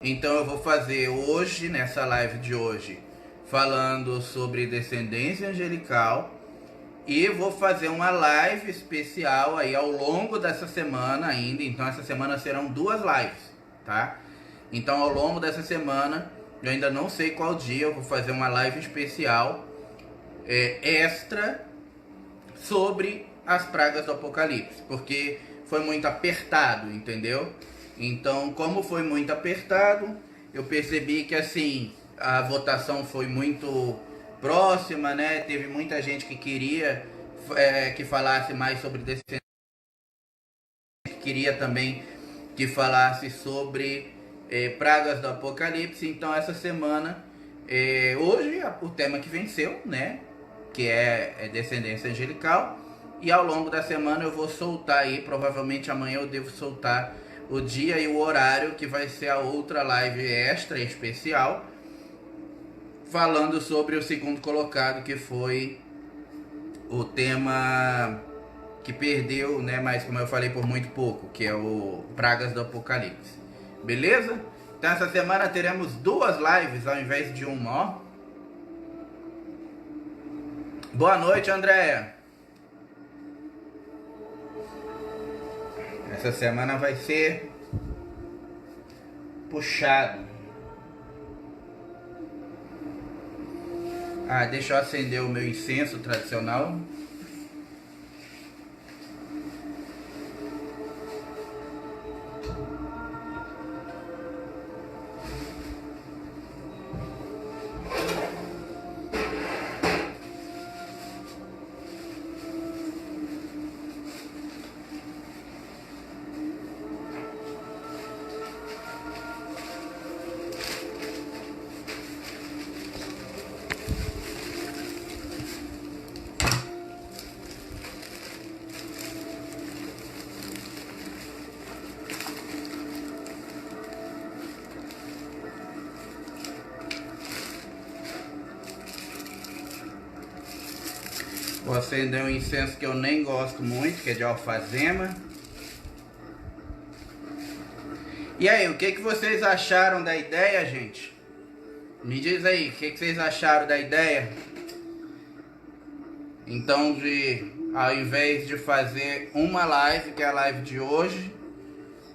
Então eu vou fazer hoje, nessa live de hoje, falando sobre descendência angelical. E vou fazer uma live especial aí ao longo dessa semana ainda. Então essa semana serão 2 lives, tá? Então ao longo dessa semana, eu ainda não sei qual dia, eu vou fazer uma live especial extra sobre as pragas do Apocalipse, porque foi muito apertado, entendeu? Então, como foi muito apertado, eu percebi que assim a votação foi muito próxima, né? Teve muita gente que queria que falasse mais sobre descendência, que queria também que falasse sobre pragas do Apocalipse. Então, essa semana, hoje o tema que venceu, né? Que é descendência angelical. E ao longo da semana eu vou soltar aí, provavelmente amanhã eu devo soltar o dia e o horário que vai ser a outra live extra especial, falando sobre o segundo colocado, que foi o tema que perdeu, né? Mas como eu falei, por muito pouco, que é o Pragas do Apocalipse. Beleza? Então essa semana teremos 2 lives ao invés de uma, ó. Boa noite, Andréia. Essa semana vai ser puxado. Deixa eu acender o meu incenso tradicional. Vou acender um incenso que eu nem gosto muito, que é de alfazema. E aí, o que vocês acharam da ideia, gente? Me diz aí, o que vocês acharam da ideia? Então, ao invés de fazer uma live, que é a live de hoje,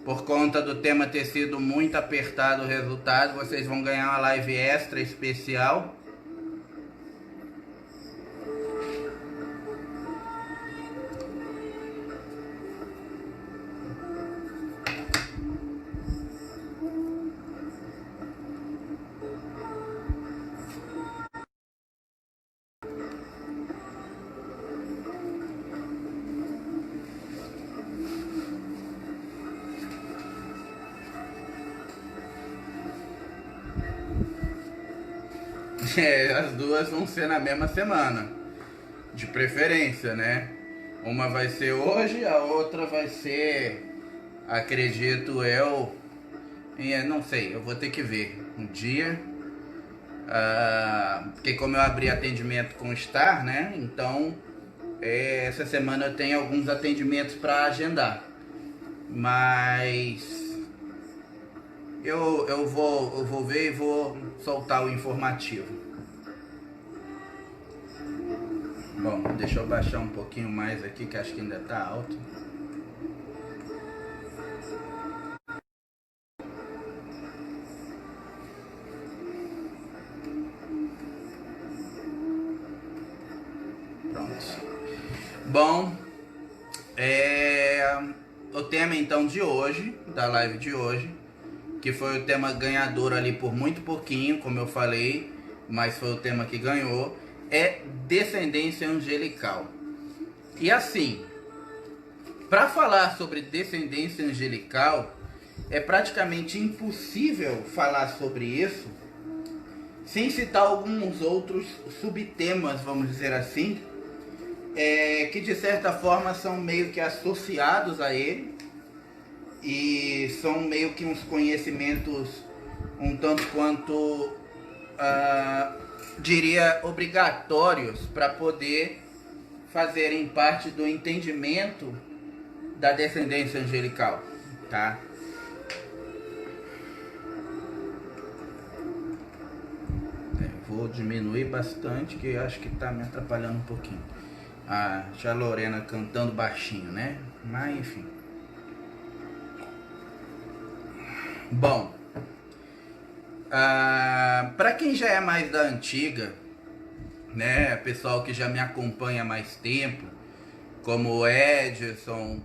por conta do tema ter sido muito apertado o resultado, vocês vão ganhar uma live extra especial. As 2 vão ser na mesma semana, de preferência, né? Uma vai ser hoje, a outra vai ser, acredito eu, não sei, eu vou ter que ver um dia, porque como eu abri atendimento com o Star, né? Então, essa semana eu tenho alguns atendimentos para agendar, mas eu vou ver e vou soltar o informativo. Bom, deixa eu baixar um pouquinho mais aqui, que acho que ainda tá alto. Pronto. Bom, o tema então de hoje, da live de hoje, que foi o tema ganhador ali por muito pouquinho, como eu falei, mas foi o tema que ganhou, é descendência angelical. E assim, para falar sobre descendência angelical, é praticamente impossível falar sobre isso sem citar alguns outros subtemas, vamos dizer assim, que de certa forma são meio que associados a ele e são meio que uns conhecimentos um tanto quanto, diria, obrigatórios para poder fazerem parte do entendimento da descendência angelical, tá? vou diminuir bastante, que eu acho que tá me atrapalhando um pouquinho. A tia Lorena cantando baixinho, né? Mas enfim. Bom, para quem já é mais da antiga, né? Pessoal que já me acompanha há mais tempo, como o Edson,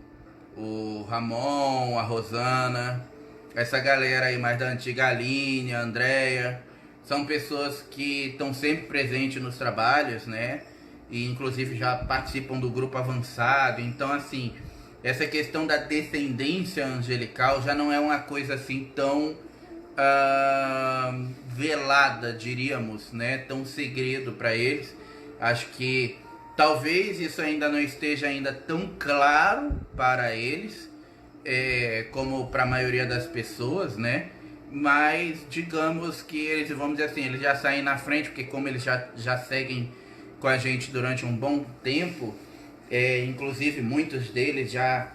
o Ramon, a Rosana, essa galera aí mais da antiga, a Aline, a Andrea, são pessoas que estão sempre presentes nos trabalhos, né? E inclusive já participam do grupo avançado. Então, assim, essa questão da descendência angelical já não é uma coisa assim tão velada, diríamos, né? Tão segredo para eles. Acho que talvez isso ainda não esteja ainda tão claro para eles, como para a maioria das pessoas, né? Mas digamos que eles, vamos dizer assim, eles já saem na frente, porque como eles já seguem com a gente durante um bom tempo, inclusive muitos deles já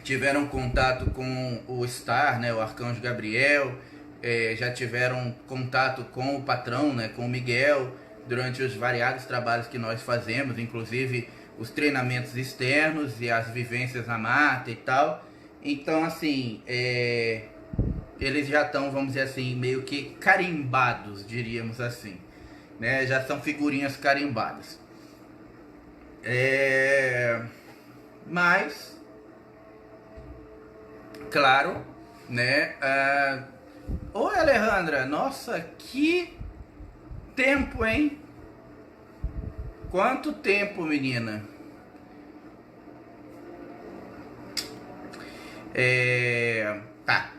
tiveram contato com o Star, né, o Arcanjo Gabriel, já tiveram contato com o patrão, né, com o Miguel, durante os variados trabalhos que nós fazemos, inclusive os treinamentos externos e as vivências na mata e tal. Então, assim, eles já estão, vamos dizer assim, meio que carimbados, diríamos assim, né? Já são figurinhas carimbadas. Mas, claro, né? Oi, Alejandra, nossa, que tempo, hein? Quanto tempo, menina? Tá.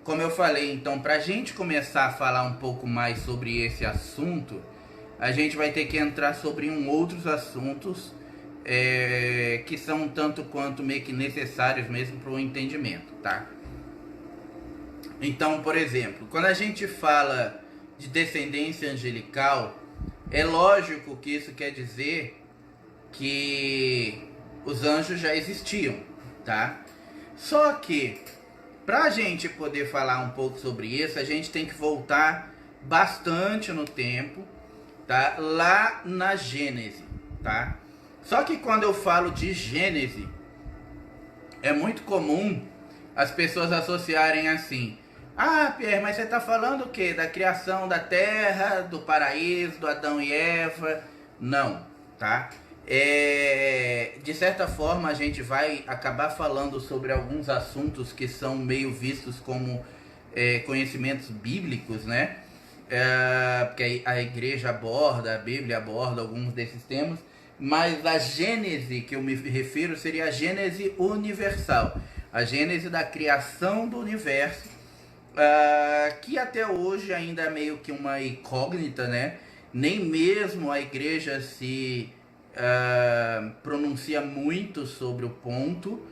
Como eu falei, então, pra gente começar a falar um pouco mais sobre esse assunto, a gente vai ter que entrar sobre outros assuntos que são um tanto quanto meio que necessários mesmo para o entendimento, tá? Então, por exemplo, quando a gente fala de descendência angelical, é lógico que isso quer dizer que os anjos já existiam, tá? Só que, para a gente poder falar um pouco sobre isso, a gente tem que voltar bastante no tempo, tá? Lá na Gênese, tá? Só que quando eu falo de Gênese, é muito comum as pessoas associarem assim: ah, Pierre, mas você está falando o quê? Da criação da terra, do paraíso, do Adão e Eva? Não, tá? De certa forma a gente vai acabar falando sobre alguns assuntos que são meio vistos como conhecimentos bíblicos, né? Porque a igreja aborda, a Bíblia aborda alguns desses temas, mas a Gênese que eu me refiro seria a Gênese universal, a Gênese da criação do universo, que até hoje ainda é meio que uma incógnita, né? Nem mesmo a igreja se pronuncia muito sobre o ponto,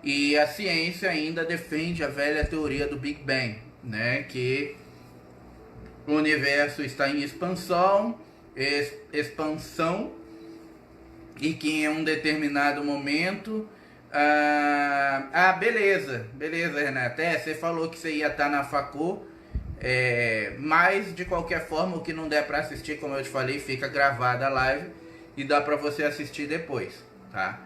e a ciência ainda defende a velha teoria do Big Bang, né? Que o universo está em expansão, e que em um determinado momento beleza, Renata, você falou que você ia estar na facul, mas de qualquer forma, o que não der para assistir, como eu te falei, fica gravada a live e dá para você assistir depois, tá?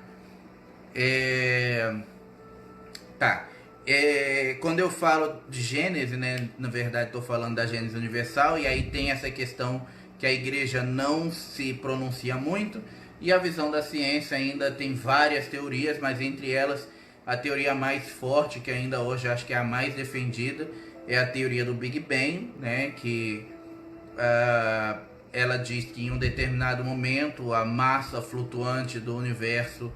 Quando eu falo de Gênese, né, na verdade estou falando da Gênese universal, e aí tem essa questão que a igreja não se pronuncia muito, e a visão da ciência ainda tem várias teorias, mas entre elas a teoria mais forte, que ainda hoje acho que é a mais defendida, é a teoria do Big Bang, né, que ela diz que em um determinado momento a massa flutuante do universo,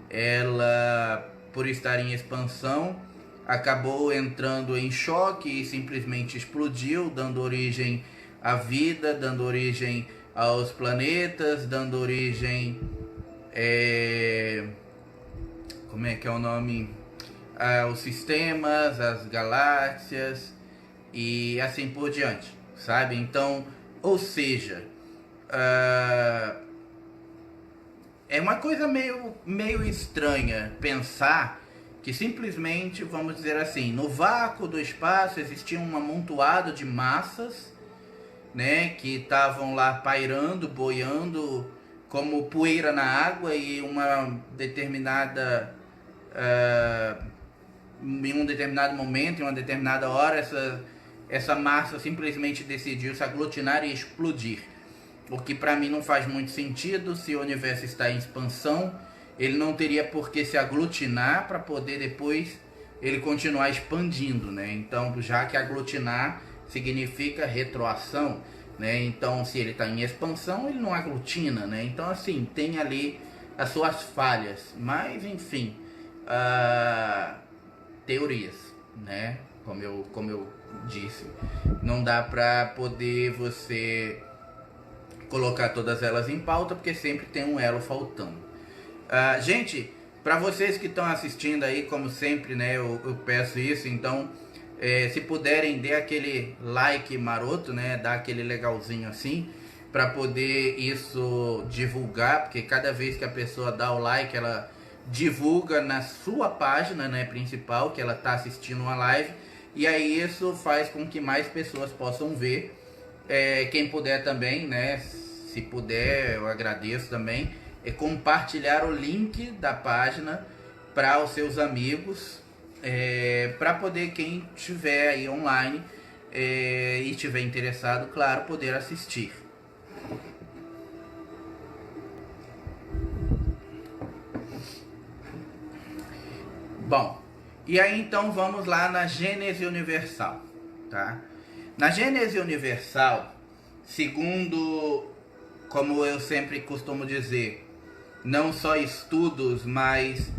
ela, por estar em expansão, acabou entrando em choque e simplesmente explodiu, dando origem à vida, dando origem aos planetas, dando origem, como é que é o nome? Aos sistemas, às galáxias e assim por diante, sabe? Então, ou seja, é uma coisa meio estranha pensar que simplesmente, vamos dizer assim, no vácuo do espaço existia um amontoado de massas né, que estavam lá pairando, boiando como poeira na água, e em um determinado momento, em uma determinada hora, essa massa simplesmente decidiu se aglutinar e explodir. O que para mim não faz muito sentido. Se o universo está em expansão, ele não teria por que se aglutinar para poder depois ele continuar expandindo, né? Então, já que aglutinar significa retroação, né? Então, se ele está em expansão, ele não aglutina, né? Então, assim, tem ali as suas falhas, mas enfim, teorias, né? Como eu disse, não dá para poder você colocar todas elas em pauta, porque sempre tem um elo faltando. Gente, para vocês que estão assistindo aí, como sempre, né, eu peço isso, então, se puderem, dê aquele like maroto, né, dá aquele legalzinho assim, para poder isso divulgar, porque cada vez que a pessoa dá o like, ela divulga na sua página, né, principal, que ela está assistindo uma live, e aí isso faz com que mais pessoas possam ver. Quem puder também, né, se puder, eu agradeço também, compartilhar o link da página para os seus amigos, para poder quem estiver aí online e estiver interessado, claro, poder assistir. Bom, e aí então vamos lá na Gênese Universal, tá? Na Gênese Universal, segundo, como eu sempre costumo dizer, não só estudos, mas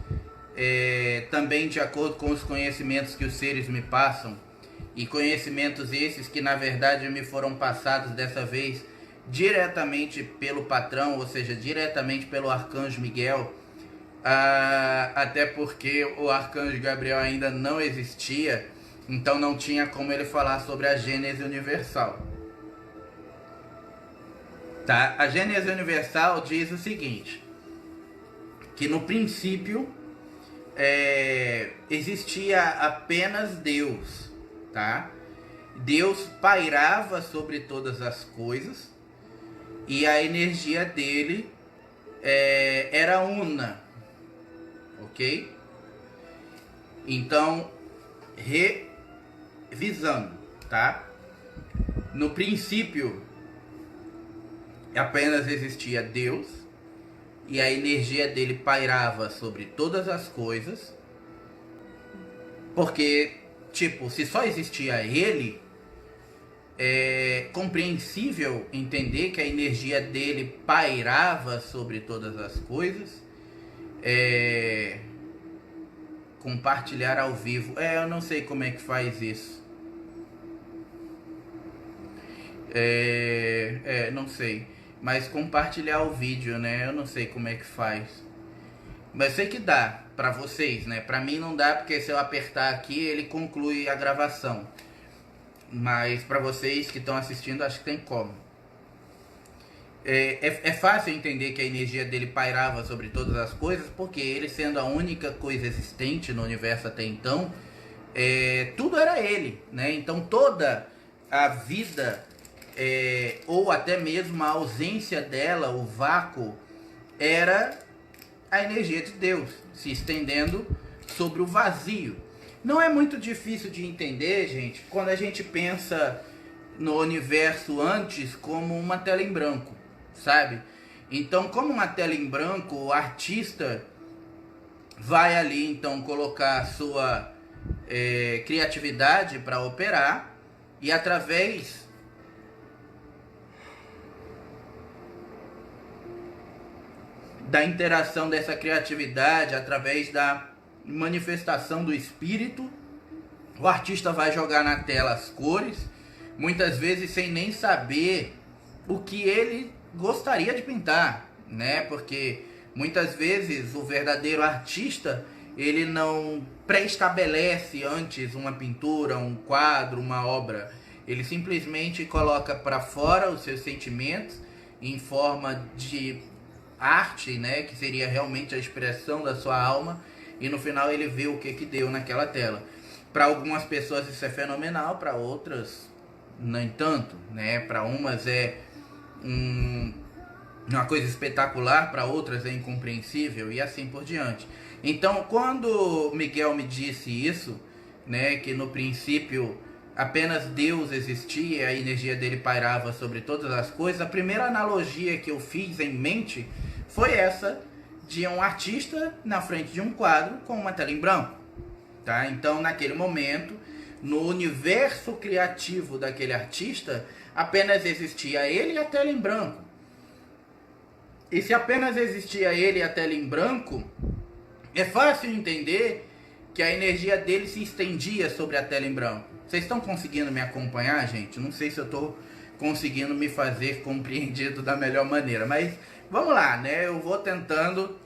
também de acordo com os conhecimentos que os seres me passam, e conhecimentos esses que na verdade me foram passados dessa vez diretamente pelo patrão, ou seja, diretamente pelo Arcanjo Miguel, até porque o Arcanjo Gabriel ainda não existia, então não tinha como ele falar sobre a Gênese Universal. Tá? A Gênese Universal diz o seguinte, que no princípio existia apenas Deus, tá? Deus pairava sobre todas as coisas e a energia dele era una, ok? Então, revisando, tá? No princípio apenas existia Deus e a energia dele pairava sobre todas as coisas, porque, tipo, se só existia ele, é compreensível entender que a energia dele pairava sobre todas as coisas. Compartilhar ao vivo, eu não sei como é que faz isso. Não sei. Mas compartilhar o vídeo, né? Eu não sei como é que faz. Mas sei que dá pra vocês, né? Pra mim não dá, porque se eu apertar aqui, ele conclui a gravação. Mas pra vocês que estão assistindo, acho que tem como. É fácil entender que a energia dele pairava sobre todas as coisas, porque ele sendo a única coisa existente no universo até então, tudo era ele, né? Então toda a vida, ou até mesmo a ausência dela, o vácuo, era a energia de Deus se estendendo sobre o vazio. Não é muito difícil de entender, gente, quando a gente pensa no universo antes como uma tela em branco, sabe? Então, como uma tela em branco, o artista vai ali então colocar a sua criatividade para operar, e através da interação dessa criatividade, através da manifestação do espírito, o artista vai jogar na tela as cores, muitas vezes sem nem saber o que ele gostaria de pintar, né? Porque muitas vezes o verdadeiro artista, ele não pré-estabelece antes uma pintura, um quadro, uma obra. Ele simplesmente coloca para fora os seus sentimentos em forma de arte, né? Que seria realmente a expressão da sua alma, e no final ele vê o que deu naquela tela. Para algumas pessoas isso é fenomenal, para outras no entanto, né? Para umas é uma coisa espetacular, para outras é incompreensível e assim por diante. Então, quando Miguel me disse isso, né, que no princípio apenas Deus existia, a energia dele pairava sobre todas as coisas, a primeira analogia que eu fiz em mente foi essa de um artista na frente de um quadro com uma tela em branco, tá? Então, naquele momento, no universo criativo daquele artista, apenas existia ele e a tela em branco. E se apenas existia ele e a tela em branco, é fácil entender que a energia dele se estendia sobre a tela em branco. Vocês estão conseguindo me acompanhar, gente? Não sei se eu estou conseguindo me fazer compreendido da melhor maneira, mas vamos lá, né? Eu vou tentando,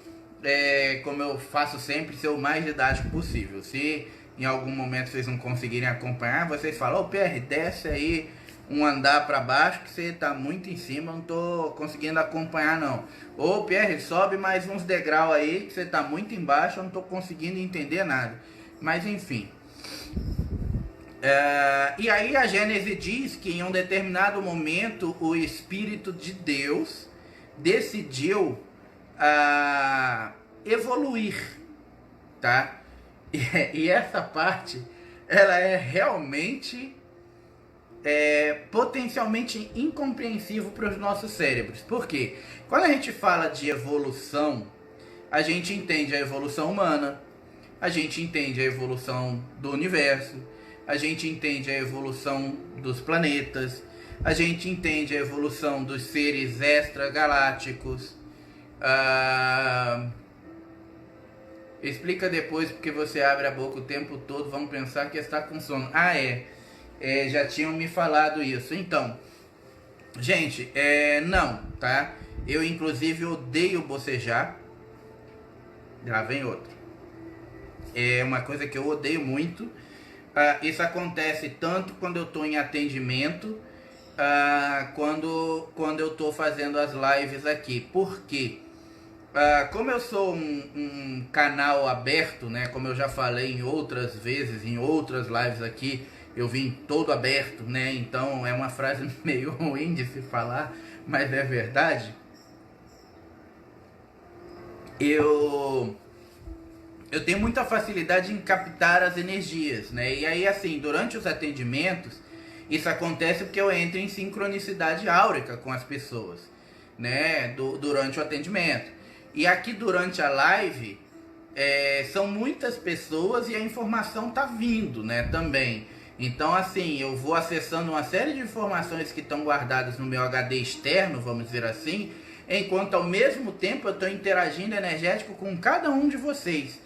como eu faço sempre, ser o mais didático possível. Se em algum momento vocês não conseguirem acompanhar, vocês falam: ô PR, desce aí um andar para baixo que você tá muito em cima, não tô conseguindo acompanhar não. Ô PR, sobe mais uns degraus aí que você tá muito embaixo, eu não tô conseguindo entender nada. Mas enfim. E aí a Gênesis diz que em um determinado momento o Espírito de Deus decidiu evoluir, tá? E essa parte, ela é realmente potencialmente incompreensível para os nossos cérebros. Por quê? Quando a gente fala de evolução, a gente entende a evolução humana, a gente entende a evolução do universo, a gente entende a evolução dos planetas, a gente entende a evolução dos seres extragalácticos. Explica depois porque você abre a boca o tempo todo, vamos pensar que está com sono. Já tinham me falado isso. Então, gente, não, tá? Eu inclusive odeio bocejar. Já vem outro. É uma coisa que eu odeio muito. Isso acontece tanto quando eu estou em atendimento, quando eu estou fazendo as lives aqui. Por quê? Como eu sou um canal aberto, né? Como eu já falei em outras vezes, em outras lives aqui, eu vim todo aberto, né? Então é uma frase meio ruim de se falar, mas é verdade. Eu tenho muita facilidade em captar as energias, né? E aí, assim, durante os atendimentos, isso acontece porque eu entro em sincronicidade áurica com as pessoas, né? Durante o atendimento. E aqui durante a live, são muitas pessoas e a informação tá vindo, né? Também. Então, assim, eu vou acessando uma série de informações que estão guardadas no meu HD externo, vamos dizer assim, enquanto ao mesmo tempo eu estou interagindo energético com cada um de vocês.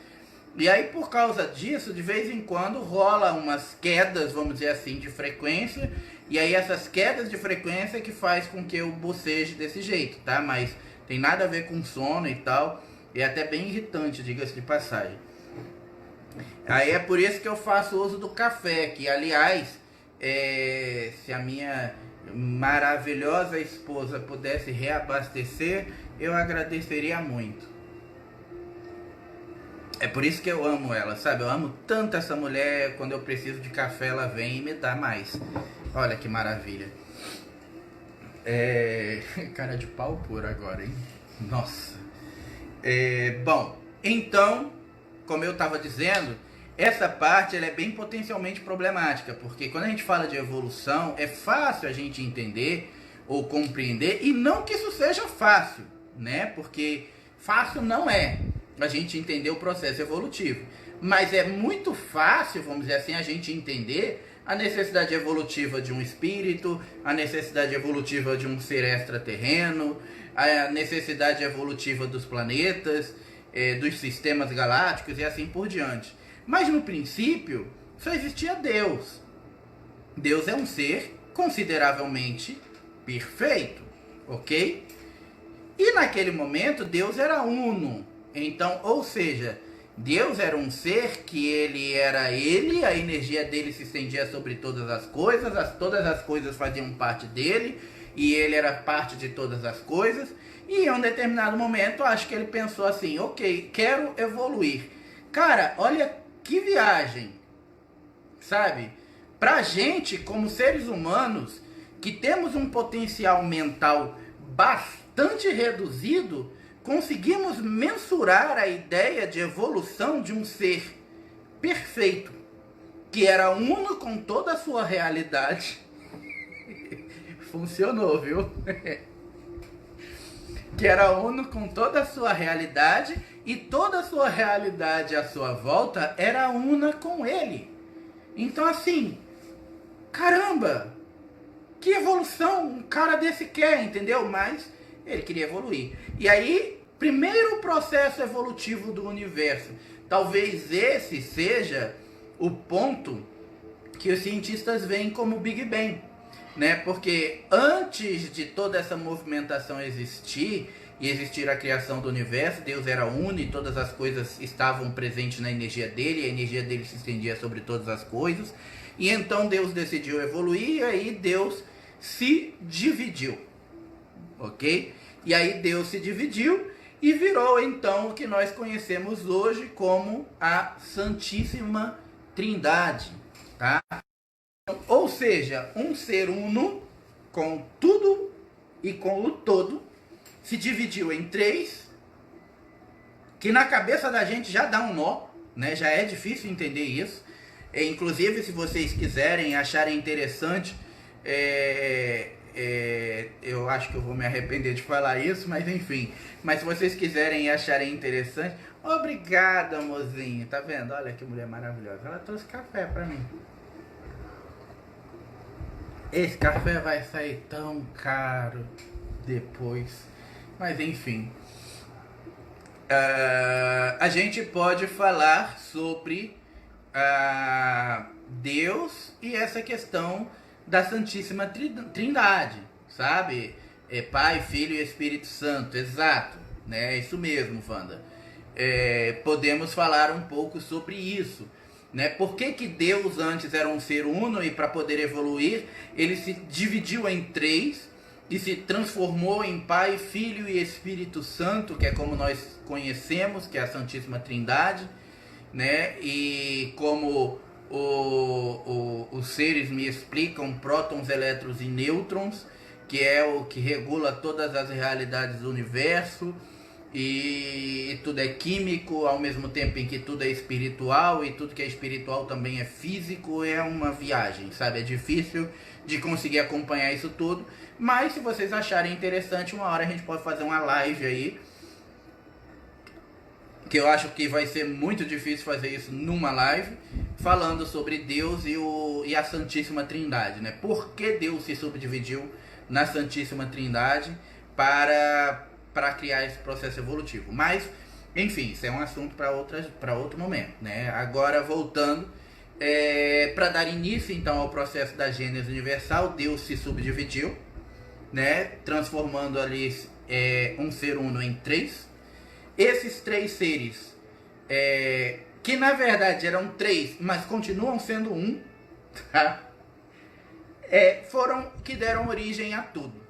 E aí, por causa disso, de vez em quando rola umas quedas, vamos dizer assim, de frequência, e aí essas quedas de frequência que faz com que eu boceje desse jeito, tá? Mas tem nada a ver com sono e tal, é até bem irritante, diga-se de passagem. Aí é por isso que eu faço uso do café, que aliás, se a minha maravilhosa esposa pudesse reabastecer, eu agradeceria muito. É por isso que eu amo ela, sabe? Eu amo tanto essa mulher, quando eu preciso de café ela vem e me dá mais. Olha que maravilha. Cara de pau por agora, hein? Nossa. Bom, então, como eu estava dizendo, essa parte ela é bem potencialmente problemática, porque quando a gente fala de evolução, é fácil a gente entender ou compreender, e não que isso seja fácil, né? Porque fácil não é a gente entender o processo evolutivo, mas é muito fácil, vamos dizer assim, a gente entender a necessidade evolutiva de um espírito, a necessidade evolutiva de um ser extraterreno, a necessidade evolutiva dos planetas, dos sistemas galácticos e assim por diante. Mas no princípio só existia Deus. Deus é um ser consideravelmente perfeito, ok? E naquele momento Deus era uno. Então, ou seja, Deus era um ser que ele era ele, a energia dele se estendia sobre todas as coisas faziam parte dele, e ele era parte de todas as coisas, e em um determinado momento, acho que ele pensou assim, ok, quero evoluir. Cara, olha que viagem, sabe? pra gente, como seres humanos, que temos um potencial mental bastante reduzido, conseguimos mensurar a ideia de evolução de um ser perfeito, que era uno com toda a sua realidade. Funcionou, viu? Que era uno com toda a sua realidade, e toda a sua realidade à sua volta era una com ele. Então assim, caramba, que evolução um cara desse quer, entendeu? Mas ele queria evoluir. E aí, primeiro processo evolutivo do universo. Talvez esse seja o ponto que os cientistas veem como Big Bang, né? Porque antes de toda essa movimentação existir, e existir a criação do universo, Deus era uno e todas as coisas estavam presentes na energia dele, a energia dele se estendia sobre todas as coisas, e então Deus decidiu evoluir, e aí Deus se dividiu, ok? E aí Deus se dividiu e virou então o que nós conhecemos hoje como a Santíssima Trindade, tá? Ou seja, um ser uno com tudo e com o todo se dividiu em três, que na cabeça da gente já dá um nó, né? Já é difícil entender isso. Inclusive, se vocês quiserem, acharem interessante, eu acho que eu vou me arrepender de falar isso, mas enfim. Mas se vocês quiserem e acharem interessante, obrigada, mozinho. Tá vendo? Olha que mulher maravilhosa. Ela trouxe café pra mim. Esse café vai sair tão caro depois. Mas enfim, a gente pode falar sobre Deus e essa questão da Santíssima Trindade, sabe? Pai, Filho e Espírito Santo, exato, né? Isso mesmo, Wanda. Podemos falar um pouco sobre isso, né? Por que Deus antes era um ser uno e para poder evoluir, ele se dividiu em três, e se transformou em Pai, Filho e Espírito Santo, que é como nós conhecemos, que é a Santíssima Trindade, né? E como os seres me explicam, prótons, elétrons e nêutrons, que é o que regula todas as realidades do universo, e tudo é químico, ao mesmo tempo em que tudo é espiritual, e tudo que é espiritual também é físico. É uma viagem, sabe? É difícil de conseguir acompanhar isso tudo, mas se vocês acharem interessante, uma hora a gente pode fazer uma live aí, que eu acho que vai ser muito difícil fazer isso numa live, falando sobre Deus e a Santíssima Trindade, né? Por que Deus se subdividiu na Santíssima Trindade para criar esse processo evolutivo. Mas, enfim, isso é um assunto para outro momento, né? Agora, voltando, para dar início, então, ao processo da Gênese Universal, Deus se subdividiu, né? Transformando ali um ser uno em três. Esses três seres, que na verdade eram três, mas continuam sendo um, tá? Foram que deram origem a tudo.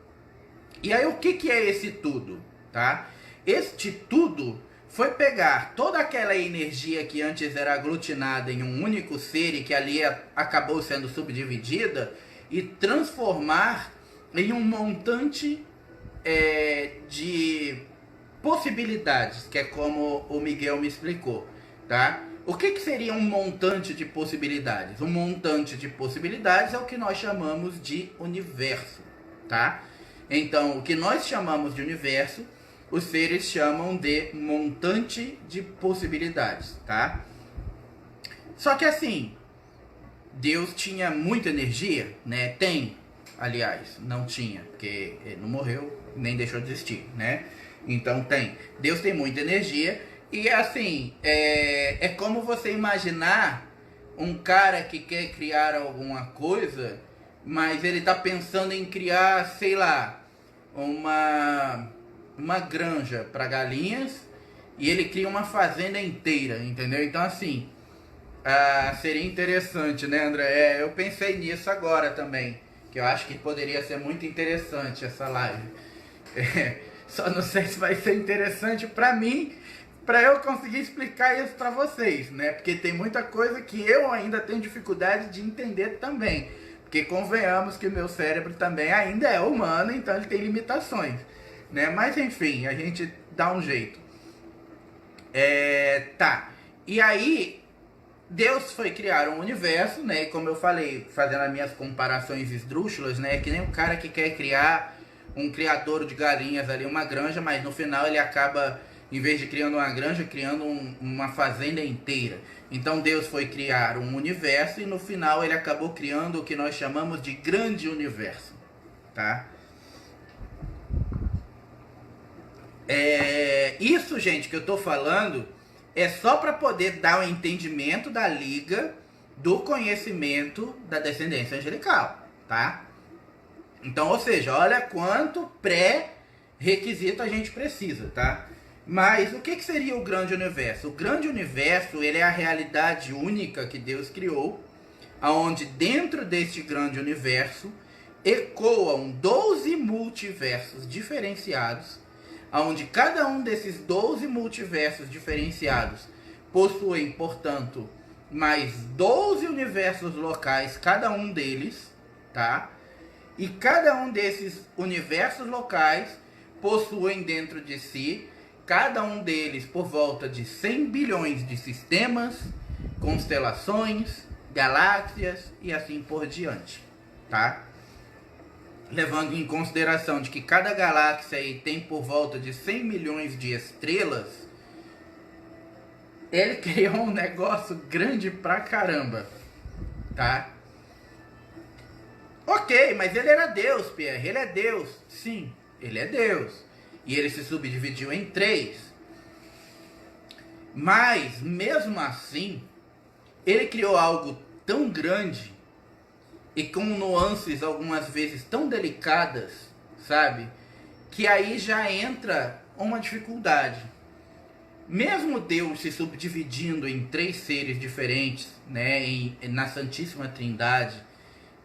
E aí, o que é esse tudo? Tá? Este tudo foi pegar toda aquela energia que antes era aglutinada em um único ser e que ali acabou sendo subdividida e transformar em um montante de possibilidades, que é como o Miguel me explicou, tá? O que seria um montante de possibilidades? Um montante de possibilidades é o que nós chamamos de universo, tá? Então, o que nós chamamos de universo, os seres chamam de montante de possibilidades, tá? Só que assim, Deus tinha muita energia, né? Tem, aliás, não tinha, porque ele não morreu, nem deixou de existir, né? Então tem. Deus tem muita energia e assim, é como você imaginar um cara que quer criar alguma coisa, mas ele tá pensando em criar, sei lá, uma granja para galinhas, e ele cria uma fazenda inteira, entendeu? Então assim, seria interessante, né, André? Eu pensei nisso agora também, que eu acho que poderia ser muito interessante essa live. Só não sei se vai ser interessante para mim, para eu conseguir explicar isso para vocês, né? Porque tem muita coisa que eu ainda tenho dificuldade de entender também. Porque convenhamos que o meu cérebro também ainda é humano, então ele tem limitações, né? Mas enfim, a gente dá um jeito. Tá. E aí, Deus foi criar um universo, né? E como eu falei, fazendo as minhas comparações esdrúxulas, né? Que nem um cara que quer criar um criador de galinhas ali, uma granja, mas no final ele acaba, em vez de criando uma granja, criando uma fazenda inteira. Então Deus foi criar um universo e no final ele acabou criando o que nós chamamos de grande universo, tá? Isso, gente, que eu tô falando é só para poder dar um entendimento da liga do conhecimento da descendência angelical, tá? Então, ou seja, olha quanto pré-requisito a gente precisa, tá? Mas o que seria o grande universo? O grande universo, ele é a realidade única que Deus criou, onde dentro deste grande universo ecoam 12 multiversos diferenciados, onde cada um desses 12 multiversos diferenciados possuem, portanto, mais 12 universos locais, cada um deles, tá? E cada um desses universos locais possuem dentro de si, cada um deles por volta de 100 bilhões de sistemas, constelações, galáxias e assim por diante, tá? Levando em consideração de que cada galáxia aí tem por volta de 100 milhões de estrelas, ele criou um negócio grande pra caramba, tá? Ok, mas ele era Deus, Pierre. Ele é Deus. Sim, ele é Deus. E ele se subdividiu em 3. Mas, mesmo assim, ele criou algo tão grande e com nuances algumas vezes tão delicadas, sabe? Que aí já entra uma dificuldade. Mesmo Deus se subdividindo em 3 seres diferentes, né, na Santíssima Trindade,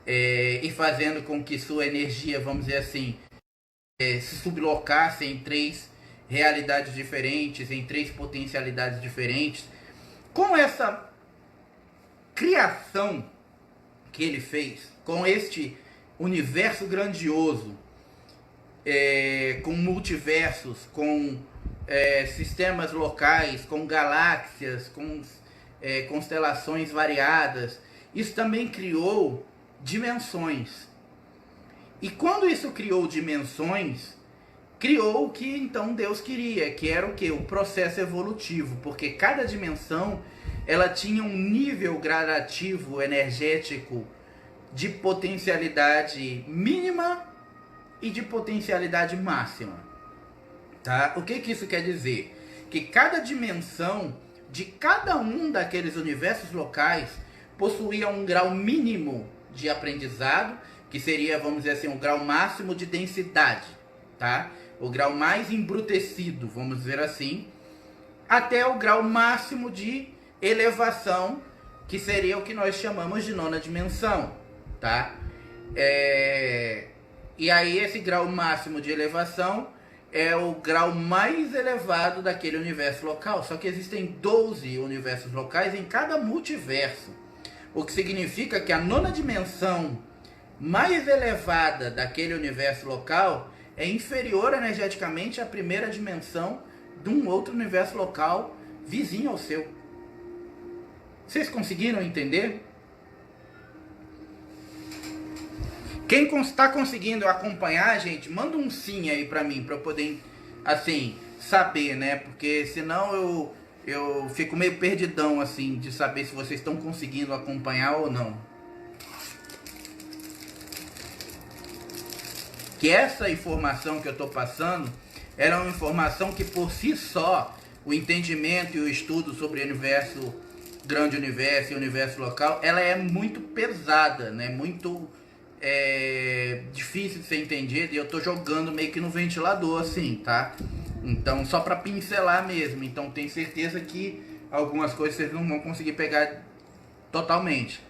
e fazendo com que sua energia, vamos dizer assim, se sublocasse em 3 realidades diferentes, em 3 potencialidades diferentes. Com essa criação que ele fez, com este universo grandioso, com multiversos, com sistemas locais, com galáxias, com constelações variadas, isso também criou dimensões. E quando isso criou dimensões, criou o que então Deus queria, que era o que? O processo evolutivo, porque cada dimensão ela tinha um nível gradativo energético de potencialidade mínima e de potencialidade máxima, tá? O que isso quer dizer? Que cada dimensão de cada um daqueles universos locais possuía um grau mínimo de aprendizado, que seria, vamos dizer assim, o grau máximo de densidade, tá? O grau mais embrutecido, vamos dizer assim, até o grau máximo de elevação, que seria o que nós chamamos de 9ª dimensão, tá? E aí esse grau máximo de elevação é o grau mais elevado daquele universo local, só que existem 12 universos locais em cada multiverso. O que significa que a 9ª dimensão mais elevada daquele universo local é inferior energeticamente à 1ª dimensão de um outro universo local vizinho ao seu. Vocês conseguiram entender? Quem está conseguindo acompanhar, gente, manda um sim aí pra mim, pra eu poder, assim, saber, né? Porque senão eu fico meio perdidão, assim, de saber se vocês estão conseguindo acompanhar ou não. Que essa informação que eu estou passando era uma informação que por si só, o entendimento e o estudo sobre o universo, grande universo e universo local, ela é muito pesada, né? Muito difícil de ser entendida, e eu estou jogando meio que no ventilador, assim, tá? Então, só para pincelar mesmo. Então, tenho certeza que algumas coisas vocês não vão conseguir pegar totalmente.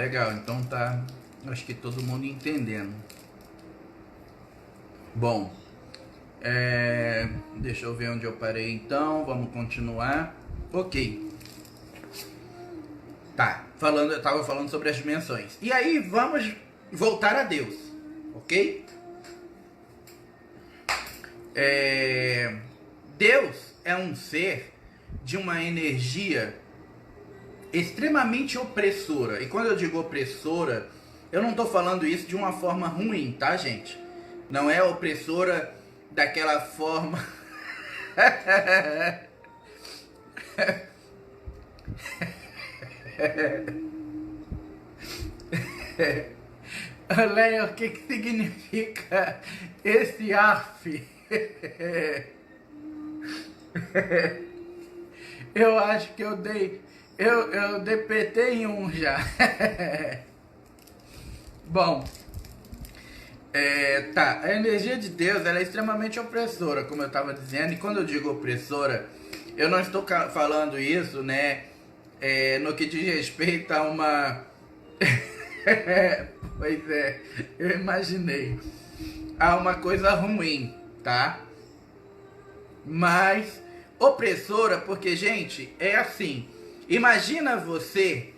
legal. Então tá, acho que todo mundo entendendo. Bom, deixa eu ver onde eu parei então. Vamos continuar. Ok. Tá, eu tava falando sobre as dimensões. E aí vamos voltar a Deus, ok? Deus é um ser de uma energia extremamente opressora. E quando eu digo opressora, eu não tô falando isso de uma forma ruim, tá, gente? Não é opressora daquela forma... Leia, o que significa esse AF? Eu acho que eu dei PT em um já. Bom, tá, a energia de Deus ela é extremamente opressora, como eu estava dizendo, e quando eu digo opressora, eu não estou falando isso, né, no que diz respeito a uma... Pois é, eu imaginei, a uma coisa ruim, tá? Mas opressora porque, gente, é assim, imagina você...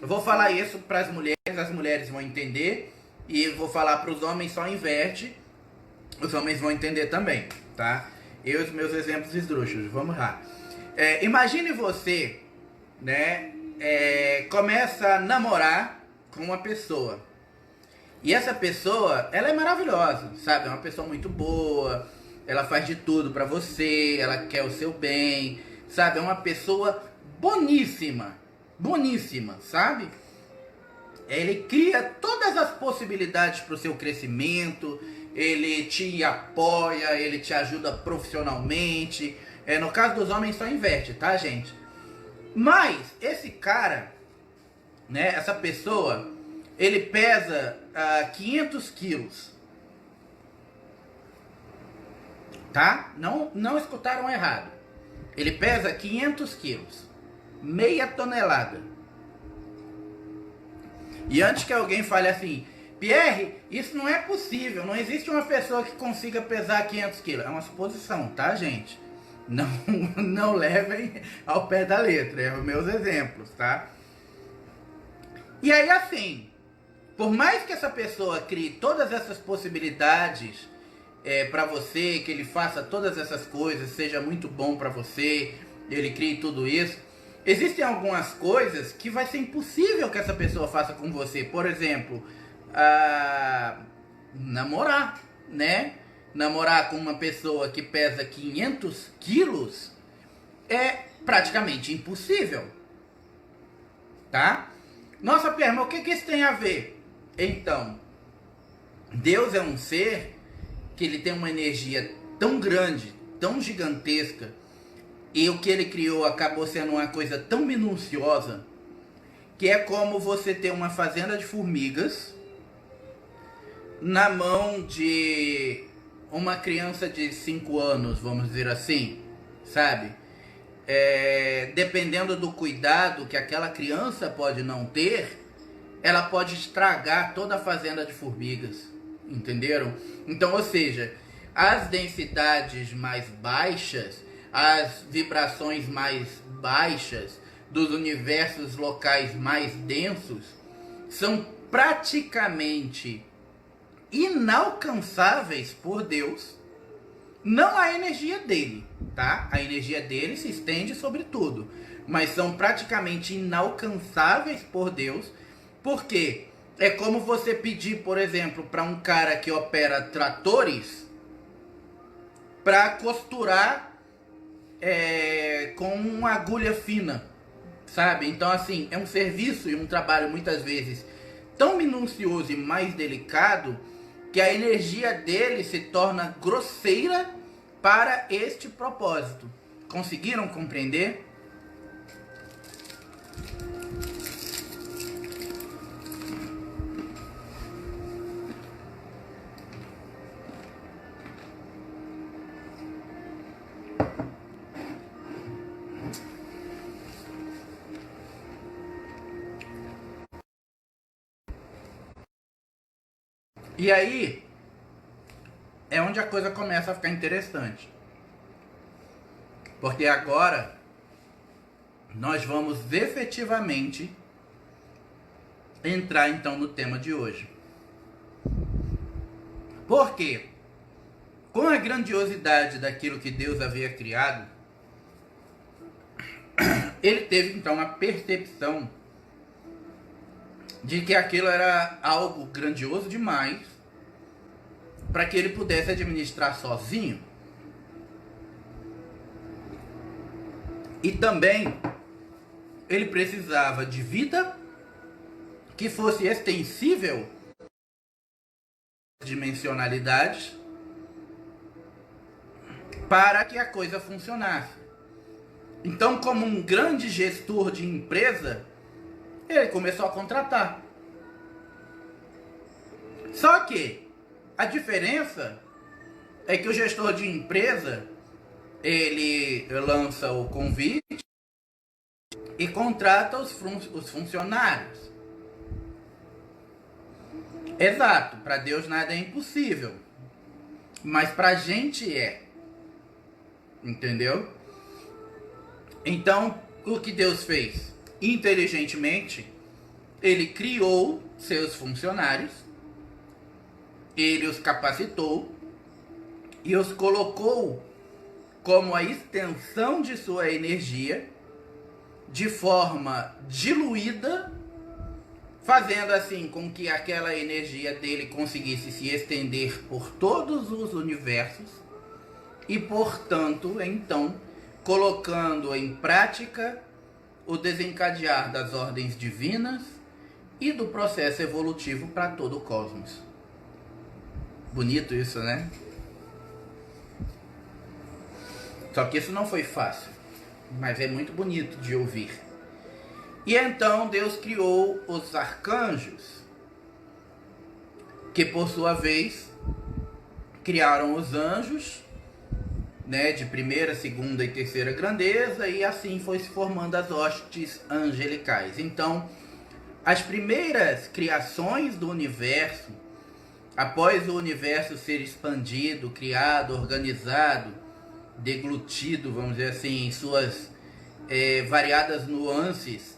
Eu vou falar isso para as mulheres vão entender, e vou falar para os homens, só inverte, os homens vão entender também, tá? Eu e os meus exemplos esdrúxulos, vamos lá. Imagine você, né, começa a namorar com uma pessoa, e essa pessoa, ela é maravilhosa, sabe? É uma pessoa muito boa, ela faz de tudo para você, ela quer o seu bem, sabe? É uma pessoa boníssima, boníssima, sabe? Ele cria todas as possibilidades para o seu crescimento, ele te apoia, ele te ajuda profissionalmente. No caso dos homens só inverte, tá, gente? Mas esse cara, né, essa pessoa, ele pesa 500 quilos. Tá? Não escutaram errado. Ele pesa 500 quilos. Meia tonelada. E antes que alguém fale assim, Pierre, isso não é possível. Não existe uma pessoa que consiga pesar 500 quilos. É uma suposição, tá, gente? Não levem ao pé da letra. É os meus exemplos, tá? E aí, assim, por mais que essa pessoa crie todas essas possibilidades para você, que ele faça todas essas coisas, seja muito bom para você, ele crie tudo isso, existem algumas coisas que vai ser impossível que essa pessoa faça com você. Por exemplo, namorar, né? Namorar com uma pessoa que pesa 500 quilos é praticamente impossível, tá? Nossa, Pierre, mas o que isso tem a ver? Então, Deus é um ser que ele tem uma energia tão grande, tão gigantesca, e o que ele criou acabou sendo uma coisa tão minuciosa, que é como você ter uma fazenda de formigas na mão de uma criança de 5 anos, vamos dizer assim, sabe? Dependendo do cuidado que aquela criança pode não ter, ela pode estragar toda a fazenda de formigas, entenderam? Então, ou seja, as densidades mais baixas, as vibrações mais baixas dos universos locais mais densos são praticamente inalcançáveis por Deus. Não a energia dele, tá? A energia dele se estende sobre tudo, mas são praticamente inalcançáveis por Deus, porque é como você pedir, por exemplo, para um cara que opera tratores para costurar com uma agulha fina, sabe? Então, assim, é um serviço e um trabalho muitas vezes tão minucioso e mais delicado que a energia dele se torna grosseira para este propósito. Conseguiram compreender? E aí é onde a coisa começa a ficar interessante. Porque agora nós vamos efetivamente entrar então no tema de hoje. Por quê? Com a grandiosidade daquilo que Deus havia criado, ele teve então a percepção de que aquilo era algo grandioso demais para que ele pudesse administrar sozinho. E também ele precisava de vida que fosse extensível dimensionalidades para que a coisa funcionasse. Então, como um grande gestor de empresa, ele começou a contratar. Só que a diferença é que o gestor de empresa, ele lança o convite e contrata os funcionários. Exato, para Deus nada é impossível, mas para a gente é. Entendeu? Então, o que Deus fez? Inteligentemente, ele criou seus funcionários, ele os capacitou e os colocou como a extensão de sua energia, de forma diluída, fazendo assim com que aquela energia dele conseguisse se estender por todos os universos e, portanto, então, colocando em prática o desencadear das ordens divinas e do processo evolutivo para todo o cosmos. Bonito isso, né? Só que isso não foi fácil, mas é muito bonito de ouvir. E então Deus criou os arcanjos, que por sua vez criaram os anjos, né, de primeira, segunda e terceira grandeza, e assim foi se formando as hostes angelicais. Então, as primeiras criações do universo, após o universo ser expandido, criado, organizado, deglutido, vamos dizer assim, em suas variadas nuances,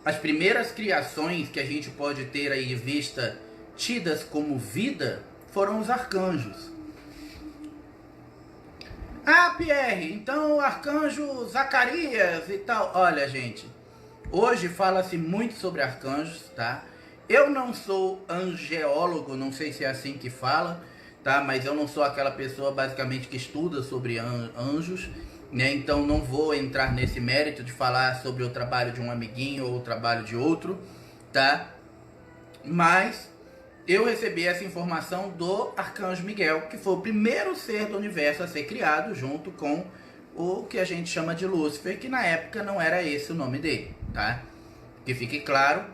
as primeiras criações que a gente pode ter aí de vista, tidas como vida, foram os arcanjos. Ah, Pierre, então o arcanjo Zacarias e tal. Olha, gente, hoje fala-se muito sobre arcanjos, tá? Eu não sou angeólogo, não sei se é assim que fala, tá? Mas eu não sou aquela pessoa basicamente que estuda sobre anjos, né? Então não vou entrar nesse mérito de falar sobre o trabalho de um amiguinho ou o trabalho de outro, tá? Mas eu recebi essa informação do Arcanjo Miguel, que foi o primeiro ser do universo a ser criado, junto com o que a gente chama de Lúcifer, que na época não era esse o nome dele, tá? Que fique claro,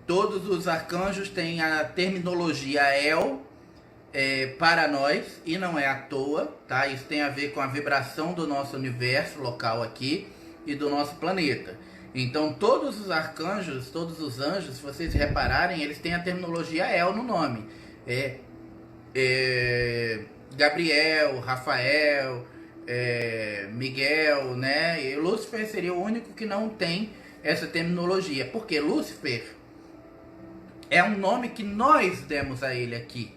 todos os arcanjos têm a terminologia El para nós, e não é à toa, tá? Isso tem a ver com a vibração do nosso universo local aqui e do nosso planeta. Então, todos os arcanjos, todos os anjos, se vocês repararem, eles têm a terminologia El no nome. Gabriel, Rafael, Miguel, né? E Lúcifer seria o único que não tem essa terminologia. Porque Lúcifer é um nome que nós demos a ele aqui,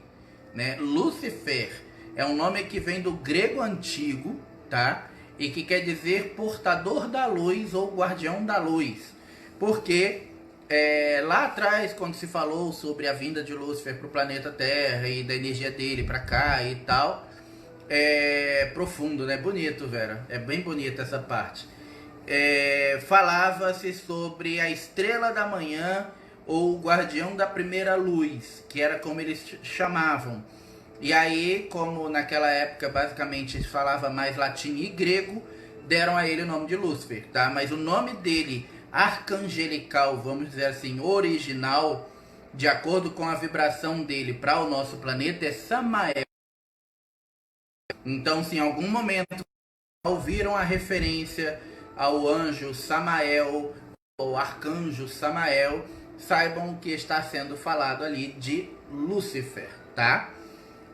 né? Lúcifer é um nome que vem do grego antigo, tá? E que quer dizer portador da luz ou guardião da luz. Porque lá atrás, quando se falou sobre a vinda de Lúcifer para o planeta Terra e da energia dele para cá e tal, é profundo, né? Bonito, Vera. É bem bonita essa parte. Falava-se sobre a estrela da manhã ou o guardião da primeira luz, que era como eles chamavam. E aí, como naquela época basicamente falava mais latim e grego, deram a ele o nome de Lúcifer, tá? Mas o nome dele, arcangelical, vamos dizer assim, original, de acordo com a vibração dele para o nosso planeta, é Samael. Então, se em algum momento ouviram a referência ao anjo Samael, ou arcanjo Samael, saibam que está sendo falado ali de Lúcifer, tá?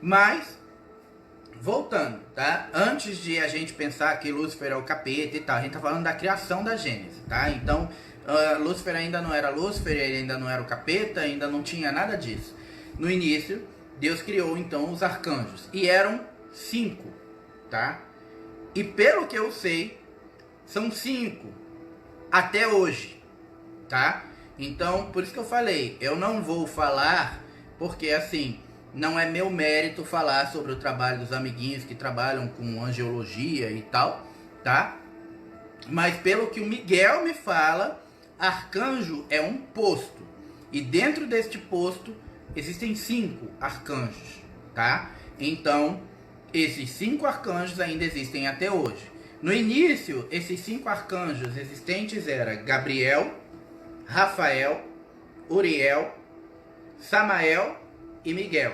Mas, voltando, tá? Antes de a gente pensar que Lúcifer é o capeta e tal, a gente tá falando da criação da Gênesis, tá? Então, Lúcifer ainda não era Lúcifer, ele ainda não era o capeta, ainda não tinha nada disso. No início, Deus criou então os arcanjos, e eram 5, tá? E pelo que eu sei, são 5 até hoje, tá? Então, por isso que eu falei, eu não vou falar, porque assim, não é meu mérito falar sobre o trabalho dos amiguinhos que trabalham com angiologia e tal, tá? Mas pelo que o Miguel me fala, arcanjo é um posto. E dentro deste posto existem 5 arcanjos, tá? Então, esses 5 arcanjos ainda existem até hoje. No início, esses 5 arcanjos existentes eram Gabriel, Rafael, Uriel, Samael e Miguel,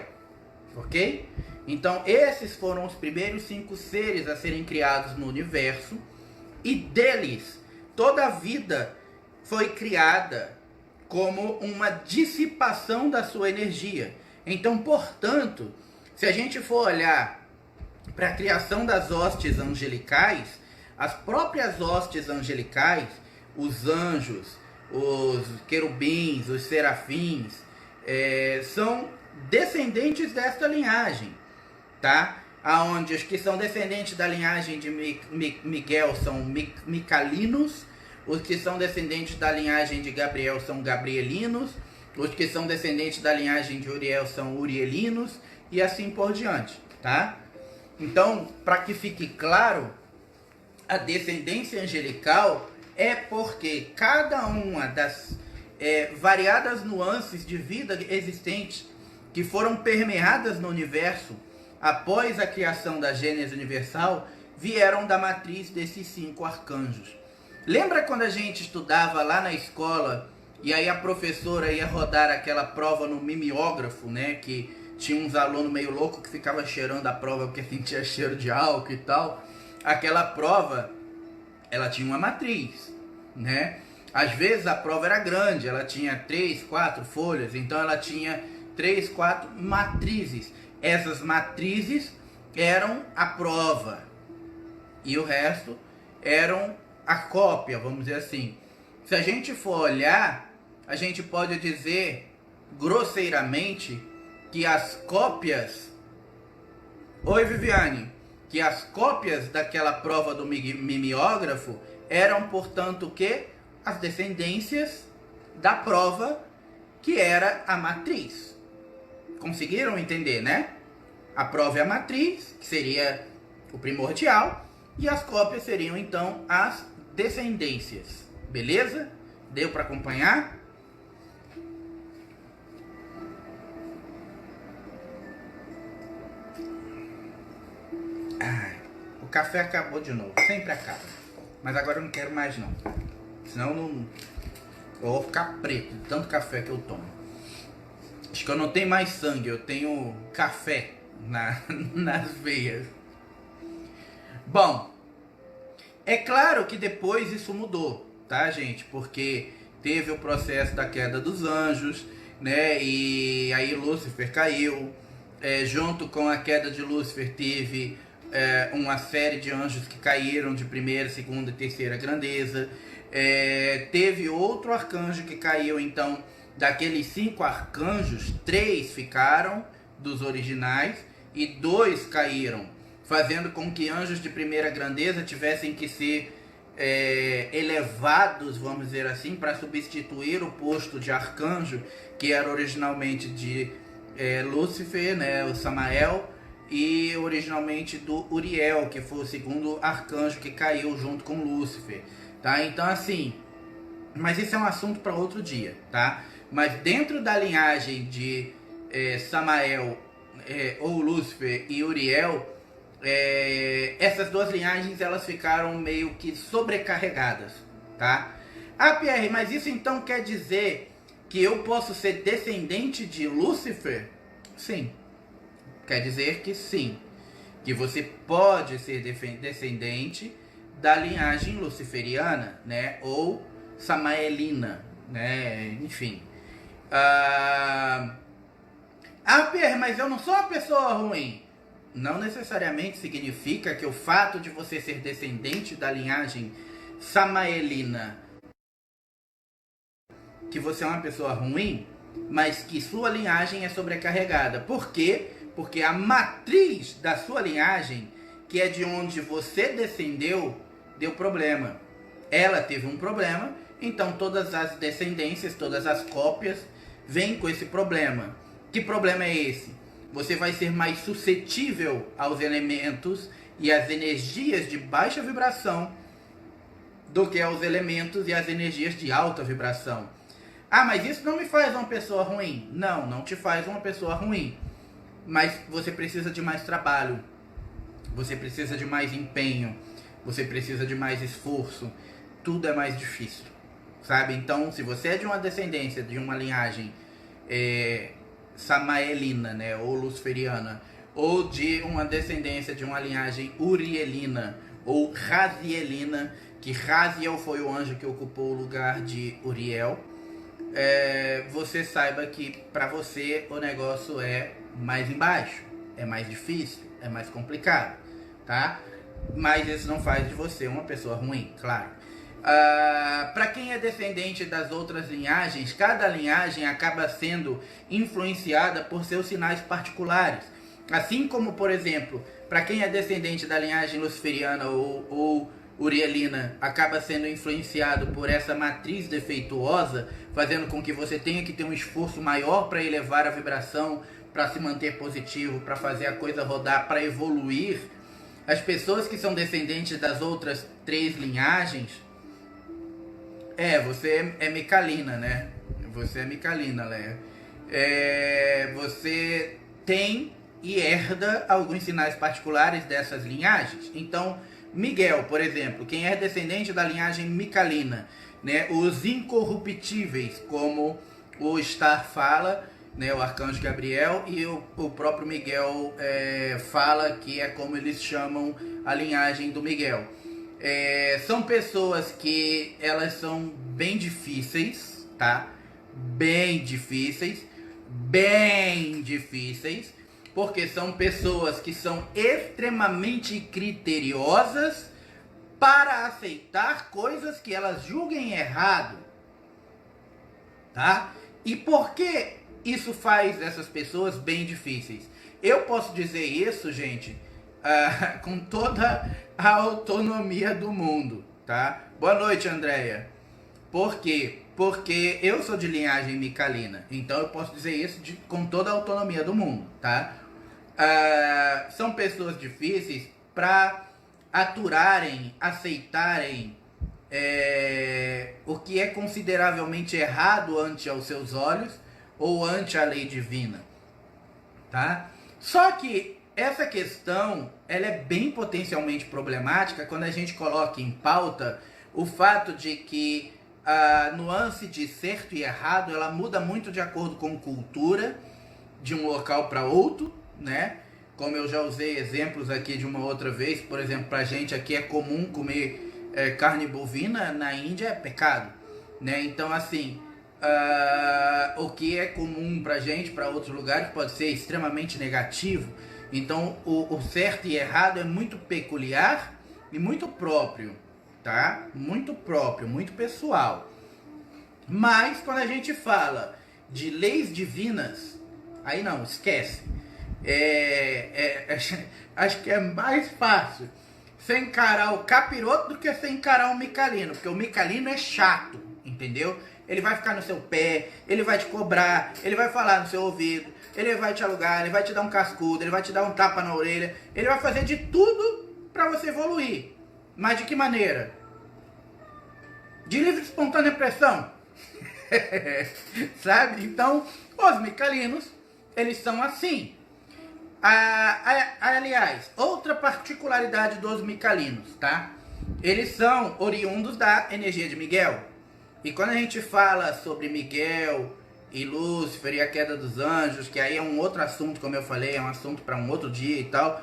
ok? Então, esses foram os primeiros 5 seres a serem criados no universo, e deles, toda a vida foi criada como uma dissipação da sua energia. Então, portanto, se a gente for olhar para a criação das hostes angelicais, as próprias hostes angelicais, os anjos, os querubins, os serafins, são descendentes desta linhagem, tá? Aonde os que são descendentes da linhagem de Miguel são micalinos, os que são descendentes da linhagem de Gabriel são gabrielinos, os que são descendentes da linhagem de Uriel são urielinos, e assim por diante, tá? Então, para que fique claro, a descendência angelical é porque cada uma das variadas nuances de vida existentes que foram permeadas no universo após a criação da Gênese universal vieram da matriz desses 5 arcanjos. Lembra quando a gente estudava lá na escola e aí a professora ia rodar aquela prova no mimeógrafo, né? Que tinha uns alunos meio loucos que ficavam cheirando a prova porque sentia cheiro de álcool e tal. Aquela prova, ela tinha uma matriz, né? Às vezes a prova era grande, ela tinha 3, 4 folhas, então ela tinha 3, 4 matrizes. Essas matrizes eram a prova e o resto eram a cópia, vamos dizer assim. Se a gente for olhar, a gente pode dizer grosseiramente que as cópias... Oi, Viviane. Que as cópias daquela prova do mimeógrafo eram, portanto, o quê? As descendências da prova que era a matriz. Conseguiram entender, né? A prova é a matriz, que seria o primordial, e as cópias seriam, então, as descendências. Beleza? Deu para acompanhar? Ai, o café acabou de novo. Sempre acaba. Mas agora eu não quero mais, não. Senão eu vou ficar preto de tanto café que eu tomo. Acho que eu não tenho mais sangue, eu tenho café nas veias. Bom, é claro que depois isso mudou, tá, gente? Porque teve o processo da queda dos anjos, né? E aí Lúcifer caiu. Junto com a queda de Lúcifer teve uma série de anjos que caíram de primeira, segunda e terceira grandeza. Teve outro arcanjo que caiu, então, daqueles 5 arcanjos, 3 ficaram dos originais e 2 caíram, fazendo com que anjos de primeira grandeza tivessem que ser elevados, vamos dizer assim, para substituir o posto de arcanjo, que era originalmente de Lúcifer, né, o Samael, e originalmente do Uriel, que foi o segundo arcanjo que caiu junto com Lúcifer, tá? Então, assim, mas isso é um assunto para outro dia, tá? Mas dentro da linhagem de Samael, ou Lúcifer e Uriel, essas duas linhagens elas ficaram meio que sobrecarregadas, tá? Ah, Pierre, mas isso então quer dizer que eu posso ser descendente de Lúcifer? Sim. Quer dizer que sim. Que você pode ser descendente da linhagem luciferiana, né? Ou samaelina, né? Enfim. Pierre, mas eu não sou uma pessoa ruim. Não necessariamente significa que o fato de você ser descendente da linhagem samaelina, que você é uma pessoa ruim, mas que sua linhagem é sobrecarregada. Por quê? Porque a matriz da sua linhagem, que é de onde você descendeu, deu problema. Ela teve um problema, então todas as descendências, todas as cópias vêm com esse problema. Que problema é esse? Você vai ser mais suscetível aos elementos e às energias de baixa vibração do que aos elementos e às energias de alta vibração. Mas isso não me faz uma pessoa ruim. Não, não te faz uma pessoa ruim. Mas você precisa de mais trabalho. Você precisa de mais empenho. Você precisa de mais esforço. Tudo é mais difícil, sabe? Então, se você é de uma descendência, de uma linhagem samaelina, né, ou luciferiana, ou de uma descendência de uma linhagem urielina ou razielina, que Raziel foi o anjo que ocupou o lugar de Uriel, você saiba que para você o negócio é mais embaixo, é mais difícil, é mais complicado, tá? Mas isso não faz de você uma pessoa ruim, claro. Para quem é descendente das outras linhagens, cada linhagem acaba sendo influenciada por seus sinais particulares. Assim como, por exemplo, para quem é descendente da linhagem luciferiana ou urielina, acaba sendo influenciado por essa matriz defeituosa, fazendo com que você tenha que ter um esforço maior para elevar a vibração, para se manter positivo, para fazer a coisa rodar, para evoluir. As pessoas que são descendentes das outras 3 linhagens, você é Micalina, né? Você é Micalina, Leia. Você tem e herda alguns sinais particulares dessas linhagens. Então, Miguel, por exemplo, quem é descendente da linhagem Micalina, né? Os incorruptíveis, como o Star fala, né? O arcanjo Gabriel, e o próprio Miguel fala que é como eles chamam a linhagem do Miguel. São pessoas que elas são bem difíceis, tá? Bem difíceis, porque são pessoas que são extremamente criteriosas para aceitar coisas que elas julguem errado, tá? E por que isso faz essas pessoas bem difíceis? Eu posso dizer isso, gente, com toda a autonomia do mundo, tá? Boa noite, Andréia. Por quê? Porque eu sou de linhagem micalina, então eu posso dizer isso com toda a autonomia do mundo, tá? São pessoas difíceis para aturarem, aceitarem o que é consideravelmente errado ante aos seus olhos ou ante a lei divina, tá? Só que essa questão, ela é bem potencialmente problemática quando a gente coloca em pauta o fato de que a nuance de certo e errado, ela muda muito de acordo com cultura, de um local para outro, né? Como eu já usei exemplos aqui de uma outra vez, por exemplo, pra gente aqui é comum comer carne bovina, na Índia é pecado, né? Então, assim, o que é comum pra gente, para outros lugares, pode ser extremamente negativo. Então, o certo e errado é muito peculiar e muito próprio, tá? Muito próprio, muito pessoal. Mas, quando a gente fala de leis divinas, aí não, esquece. Acho que é mais fácil você encarar o capiroto do que você encarar o micalino, porque o micalino é chato, entendeu? Ele vai ficar no seu pé, ele vai te cobrar, ele vai falar no seu ouvido, ele vai te alugar, ele vai te dar um cascudo, ele vai te dar um tapa na orelha, ele vai fazer de tudo para você evoluir. Mas de que maneira? De livre e espontânea pressão. Sabe? Então, os micalinos, eles são assim. Aliás, outra particularidade dos micalinos, tá? Eles são oriundos da energia de Miguel. E quando a gente fala sobre Miguel e Lúcifer e a queda dos anjos, que aí é um outro assunto, como eu falei, é um assunto para um outro dia e tal.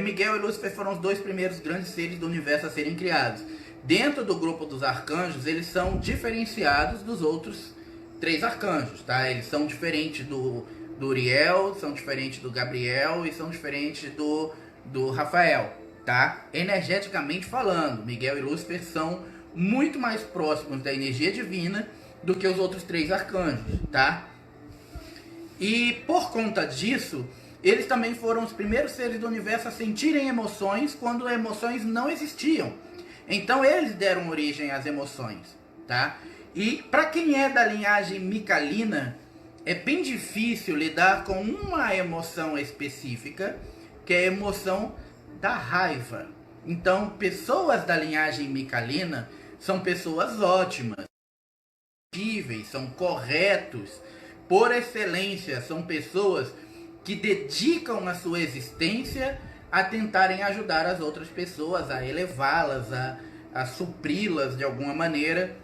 Miguel e Lúcifer foram os 2 primeiros grandes seres do universo a serem criados. Dentro do grupo dos arcanjos, eles são diferenciados dos outros três arcanjos, tá? Eles são diferentes do Uriel, são diferentes do Gabriel e são diferentes do Rafael, tá? Energeticamente falando, Miguel e Lúcifer são muito mais próximos da energia divina do que os outros três arcanjos, tá? E por conta disso, eles também foram os primeiros seres do universo a sentirem emoções quando emoções não existiam. Então eles deram origem às emoções, tá? E para quem é da linhagem micalina, é bem difícil lidar com uma emoção específica, que é a emoção da raiva. Então, pessoas da linhagem micalina são pessoas ótimas, são corretos, por excelência, são pessoas que dedicam a sua existência a tentarem ajudar as outras pessoas, a elevá-las, a supri-las de alguma maneira.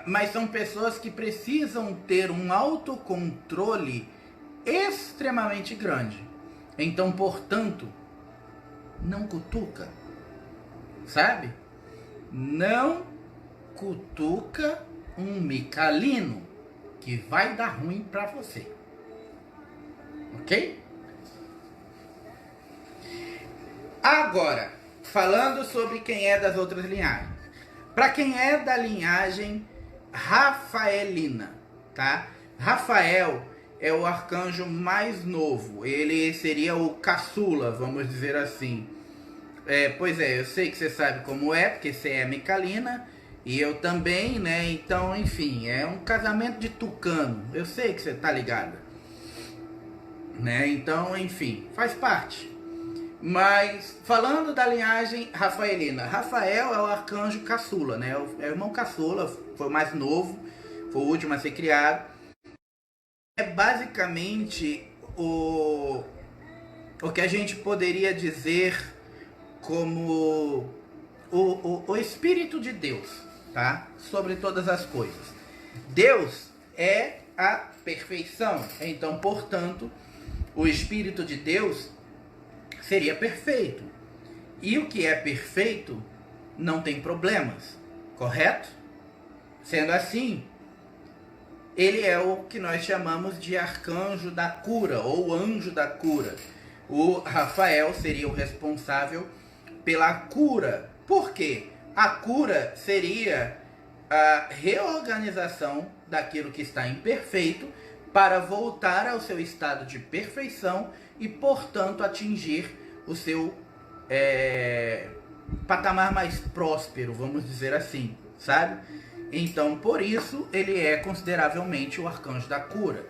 Mas são pessoas que precisam ter um autocontrole extremamente grande. Então, portanto, não cutuca, sabe? Não cutuca um micalino, que vai dar ruim pra você. Ok? Agora, falando sobre quem é das outras linhagens. Para quem é da linhagem rafaelina, tá? Rafael é o arcanjo mais novo. Ele seria o caçula, vamos dizer assim. Pois é, eu sei que você sabe como é, porque você é micalina. E eu também, né? Então, enfim, é um casamento de tucano. Eu sei que você tá ligado, né? Então, enfim, faz parte. Mas, falando da linhagem rafaelina, Rafael é o arcanjo caçula, né? É o irmão caçula, foi o mais novo, foi o último a ser criado. É basicamente o que a gente poderia dizer como o Espírito de Deus, tá? Sobre todas as coisas. Deus é a perfeição. Então, portanto, o Espírito de Deus seria perfeito. E o que é perfeito não tem problemas, correto? Sendo assim, ele é o que nós chamamos de arcanjo da cura ou anjo da cura. O Rafael seria o responsável pela cura. Por quê? A cura seria a reorganização daquilo que está imperfeito para voltar ao seu estado de perfeição e, portanto, atingir o seu patamar mais próspero, vamos dizer assim, sabe? Então, por isso, ele é consideravelmente o arcanjo da cura.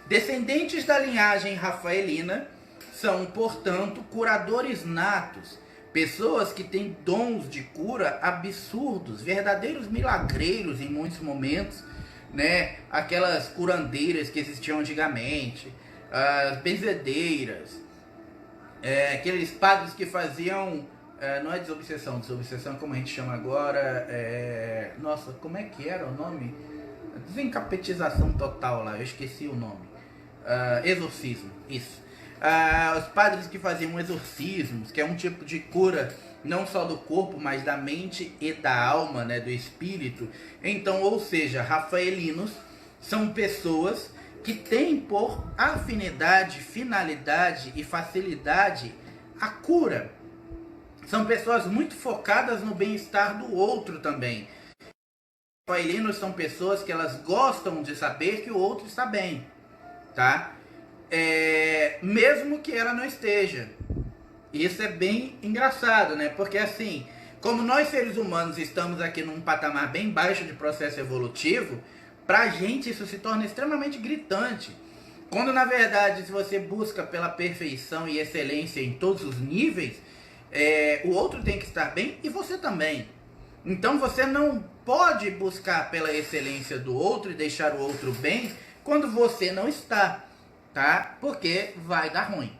Descendentes da linhagem rafaelina são, portanto, curadores natos, pessoas que têm dons de cura absurdos, verdadeiros milagreiros em muitos momentos, né? Aquelas curandeiras que existiam antigamente, as benzedeiras, aqueles padres que faziam, não é desobsessão como a gente chama agora, nossa, como é que era o nome? Desencapetização total lá, eu esqueci o nome. Exorcismo, isso. Os padres que faziam exorcismos, que é um tipo de cura não só do corpo, mas da mente e da alma, né, do espírito. Então, ou seja, rafaelinos são pessoas que têm por afinidade, finalidade e facilidade a cura. São pessoas muito focadas no bem-estar do outro também. Rafaelinos são pessoas que elas gostam de saber que o outro está bem, tá? Mesmo que ela não esteja. Isso é bem engraçado, né? Porque assim, como nós seres humanos estamos aqui num patamar bem baixo de processo evolutivo, pra gente isso se torna extremamente gritante. Quando na verdade, se você busca pela perfeição e excelência em todos os níveis, o outro tem que estar bem e você também. Então você não pode buscar pela excelência do outro e deixar o outro bem quando você não está, tá? Porque vai dar ruim.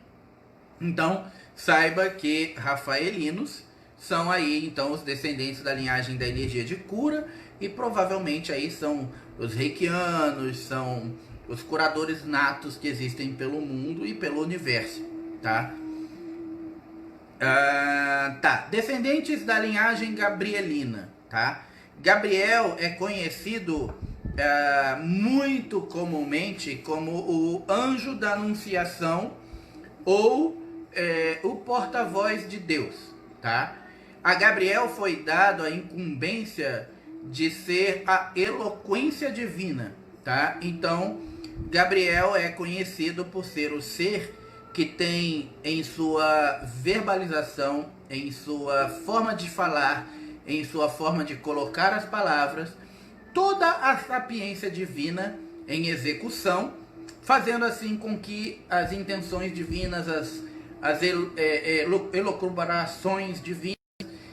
Então, saiba que rafaelinos são aí, então, os descendentes da linhagem da energia de cura e provavelmente aí são os reikianos, são os curadores natos que existem pelo mundo e pelo universo, tá? Descendentes da linhagem gabrielina, tá? Gabriel é conhecido muito comumente como o anjo da anunciação ou o porta-voz de Deus, tá? A Gabriel foi dado a incumbência de ser a eloquência divina, tá? Então, Gabriel é conhecido por ser o ser que tem em sua verbalização, em sua forma de falar, em sua forma de colocar as palavras, toda a sapiência divina em execução, fazendo assim com que as intenções divinas, as elucubrações divinas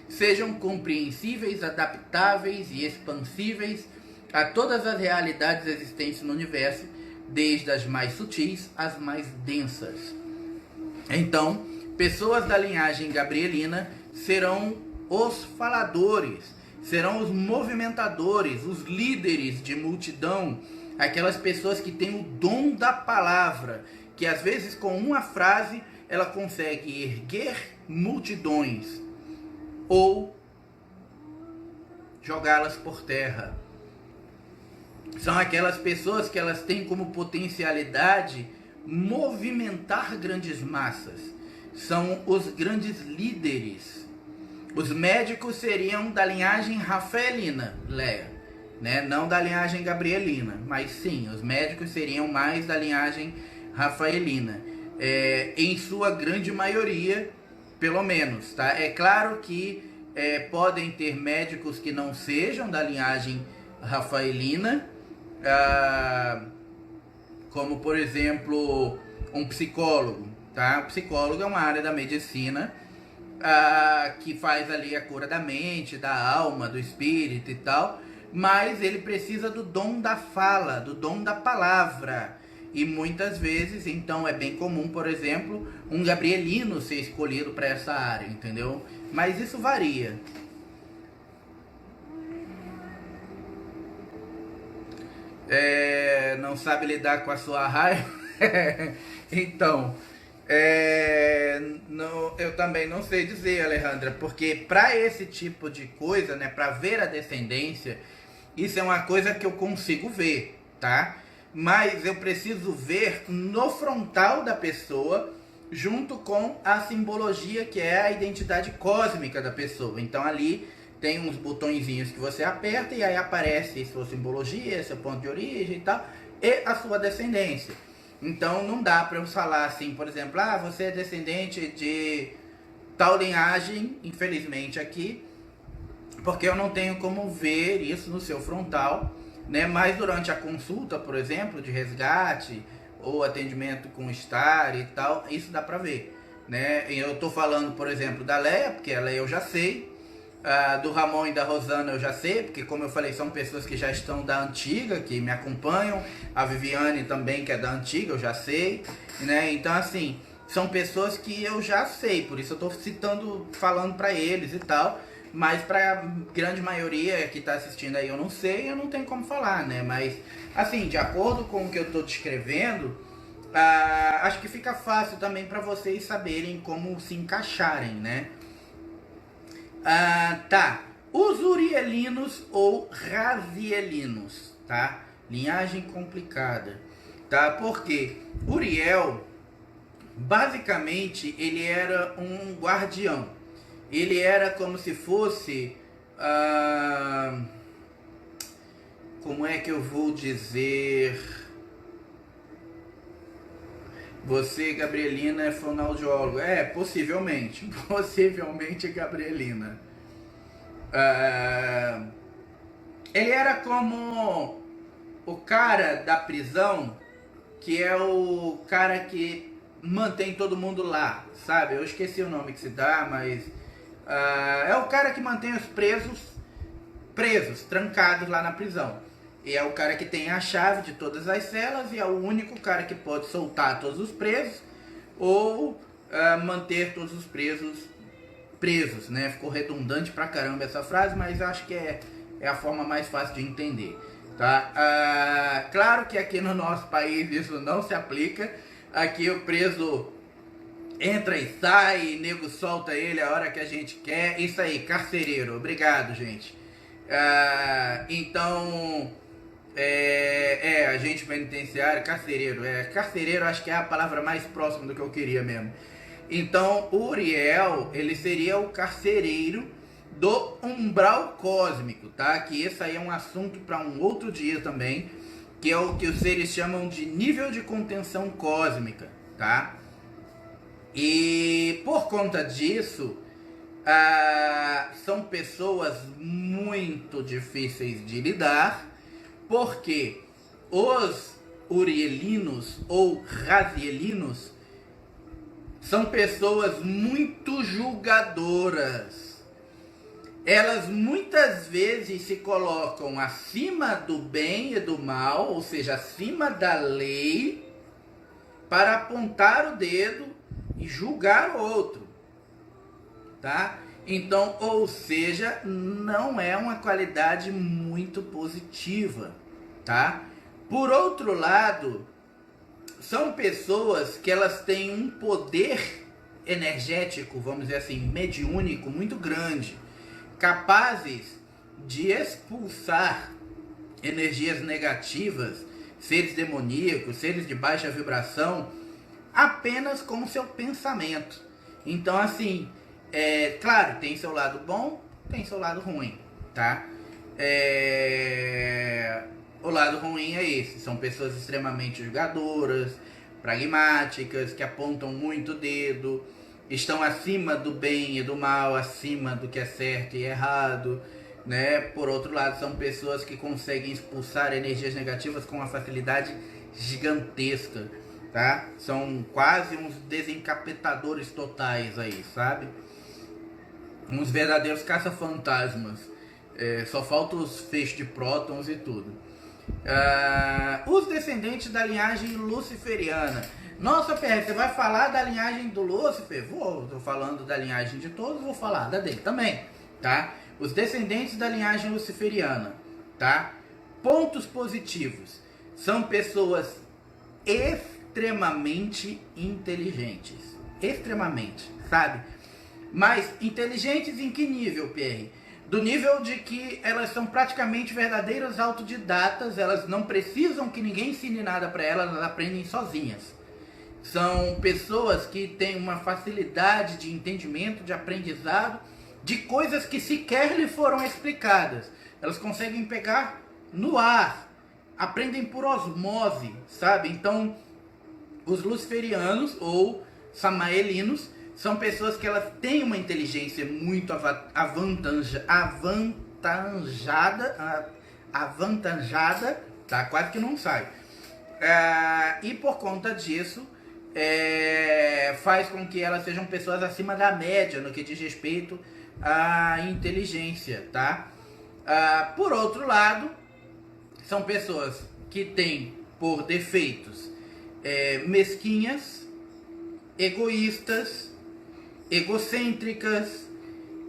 sejam compreensíveis, adaptáveis e expansíveis a todas as realidades existentes no universo, desde as mais sutis às mais densas. Então, pessoas da linhagem gabrielina serão os faladores, serão os movimentadores, os líderes de multidão, aquelas pessoas que têm o dom da palavra, que às vezes com uma frase ela consegue erguer multidões ou jogá-las por terra. São aquelas pessoas que elas têm como potencialidade movimentar grandes massas. São os grandes líderes. Os médicos seriam da linhagem rafaelina, Leia, né? Não da linhagem gabrielina, mas sim, os médicos seriam mais da linhagem rafaelina, em sua grande maioria, pelo menos, tá? É claro que podem ter médicos que não sejam da linhagem rafaelina, como por exemplo um psicólogo, tá? O psicólogo é uma área da medicina que faz ali a cura da mente, da alma, do espírito e tal, mas ele precisa do dom da fala, do dom da palavra. E muitas vezes, então, é bem comum, por exemplo, um gabrielino ser escolhido para essa área, entendeu? Mas isso varia. Não sabe lidar com a sua raiva? Então, eu também não sei dizer, Alejandra, porque para esse tipo de coisa, né, para ver a descendência, isso é uma coisa que eu consigo ver, tá? Mas eu preciso ver no frontal da pessoa, junto com a simbologia que é a identidade cósmica da pessoa. Então ali tem uns botõezinhos que você aperta e aí aparece sua simbologia, seu ponto de origem e tal, e a sua descendência. Então não dá para eu falar assim, por exemplo, você é descendente de tal linhagem, infelizmente aqui, porque eu não tenho como ver isso no seu frontal, né? Mas durante a consulta, por exemplo, de resgate ou atendimento com STAR e tal, isso dá para ver, né? Eu tô falando, por exemplo, da Leia, porque a Leia eu já sei, do Ramon e da Rosana eu já sei, porque como eu falei, são pessoas que já estão da antiga, que me acompanham, a Viviane também, que é da antiga, eu já sei, né? Então assim, são pessoas que eu já sei, por isso eu tô citando, falando para eles e tal. Mas para a grande maioria que está assistindo aí eu não sei, eu não tenho como falar, né? Mas, assim, de acordo com o que eu estou descrevendo, acho que fica fácil também para vocês saberem como se encaixarem, né? Tá. Os urielinos ou razielinos, tá? Linhagem complicada, tá? Porque Uriel, basicamente, ele era um guardião. Ele era como se fosse, como é que eu vou dizer? Você, Gabrielina, é fonoaudiólogo. Possivelmente. Possivelmente Gabrielina. Ele era como o cara da prisão, que é o cara que mantém todo mundo lá, sabe? Eu esqueci o nome que se dá, mas é o cara que mantém os presos, trancados lá na prisão. E é o cara que tem a chave de todas as celas e é o único cara que pode soltar todos os presos ou manter todos os presos, né? Ficou redundante pra caramba essa frase, mas acho que é a forma mais fácil de entender, tá? Claro que aqui no nosso país isso não se aplica. Aqui o preso entra e sai, e nego solta ele a hora que a gente quer. Isso aí, carcereiro. Obrigado, gente. Então, agente penitenciário, carcereiro. Carcereiro acho que é a palavra mais próxima do que eu queria mesmo. Então, Uriel, ele seria o carcereiro do umbral cósmico, tá? Que esse aí é um assunto para um outro dia também, que é o que os seres chamam de nível de contenção cósmica, tá? E por conta disso, são pessoas muito difíceis de lidar, porque os urielinos ou razielinos são pessoas muito julgadoras. Elas muitas vezes se colocam acima do bem e do mal, ou seja, acima da lei, para apontar o dedo e julgar o outro, tá? Então, ou seja, não é uma qualidade muito positiva, tá? Por outro lado, são pessoas que elas têm um poder energético, vamos dizer assim, mediúnico muito grande, capazes de expulsar energias negativas, seres demoníacos, seres de baixa vibração, apenas com o seu pensamento. Então, assim, claro, tem seu lado bom, tem seu lado ruim, tá? O lado ruim é esse, são pessoas extremamente julgadoras, pragmáticas, que apontam muito o dedo, estão acima do bem e do mal, acima do que é certo e errado, né? Por outro lado, são pessoas que conseguem expulsar energias negativas com uma facilidade gigantesca, tá? São quase uns desencapetadores totais aí, sabe? Uns verdadeiros caça-fantasmas. Só faltam os feixes de prótons e tudo. Os descendentes da linhagem luciferiana. Nossa, PR, você vai falar da linhagem do Lúcifer? Tô falando da linhagem de todos, vou falar da dele também, tá? Os descendentes da linhagem luciferiana, tá? Pontos positivos. São pessoas extremamente inteligentes. Extremamente, sabe? Mas inteligentes em que nível, PR? Do nível de que elas são praticamente verdadeiras autodidatas, elas não precisam que ninguém ensine nada para elas, elas aprendem sozinhas. São pessoas que têm uma facilidade de entendimento, de aprendizado, de coisas que sequer lhe foram explicadas. Elas conseguem pegar no ar, aprendem por osmose, sabe? Então, os luciferianos ou samaelinos são pessoas que elas têm uma inteligência muito avantajada, tá? Quase que não sai. E por conta disso, faz com que elas sejam pessoas acima da média no que diz respeito à inteligência, tá? Por outro lado, são pessoas que têm por defeitos mesquinhas, egoístas, egocêntricas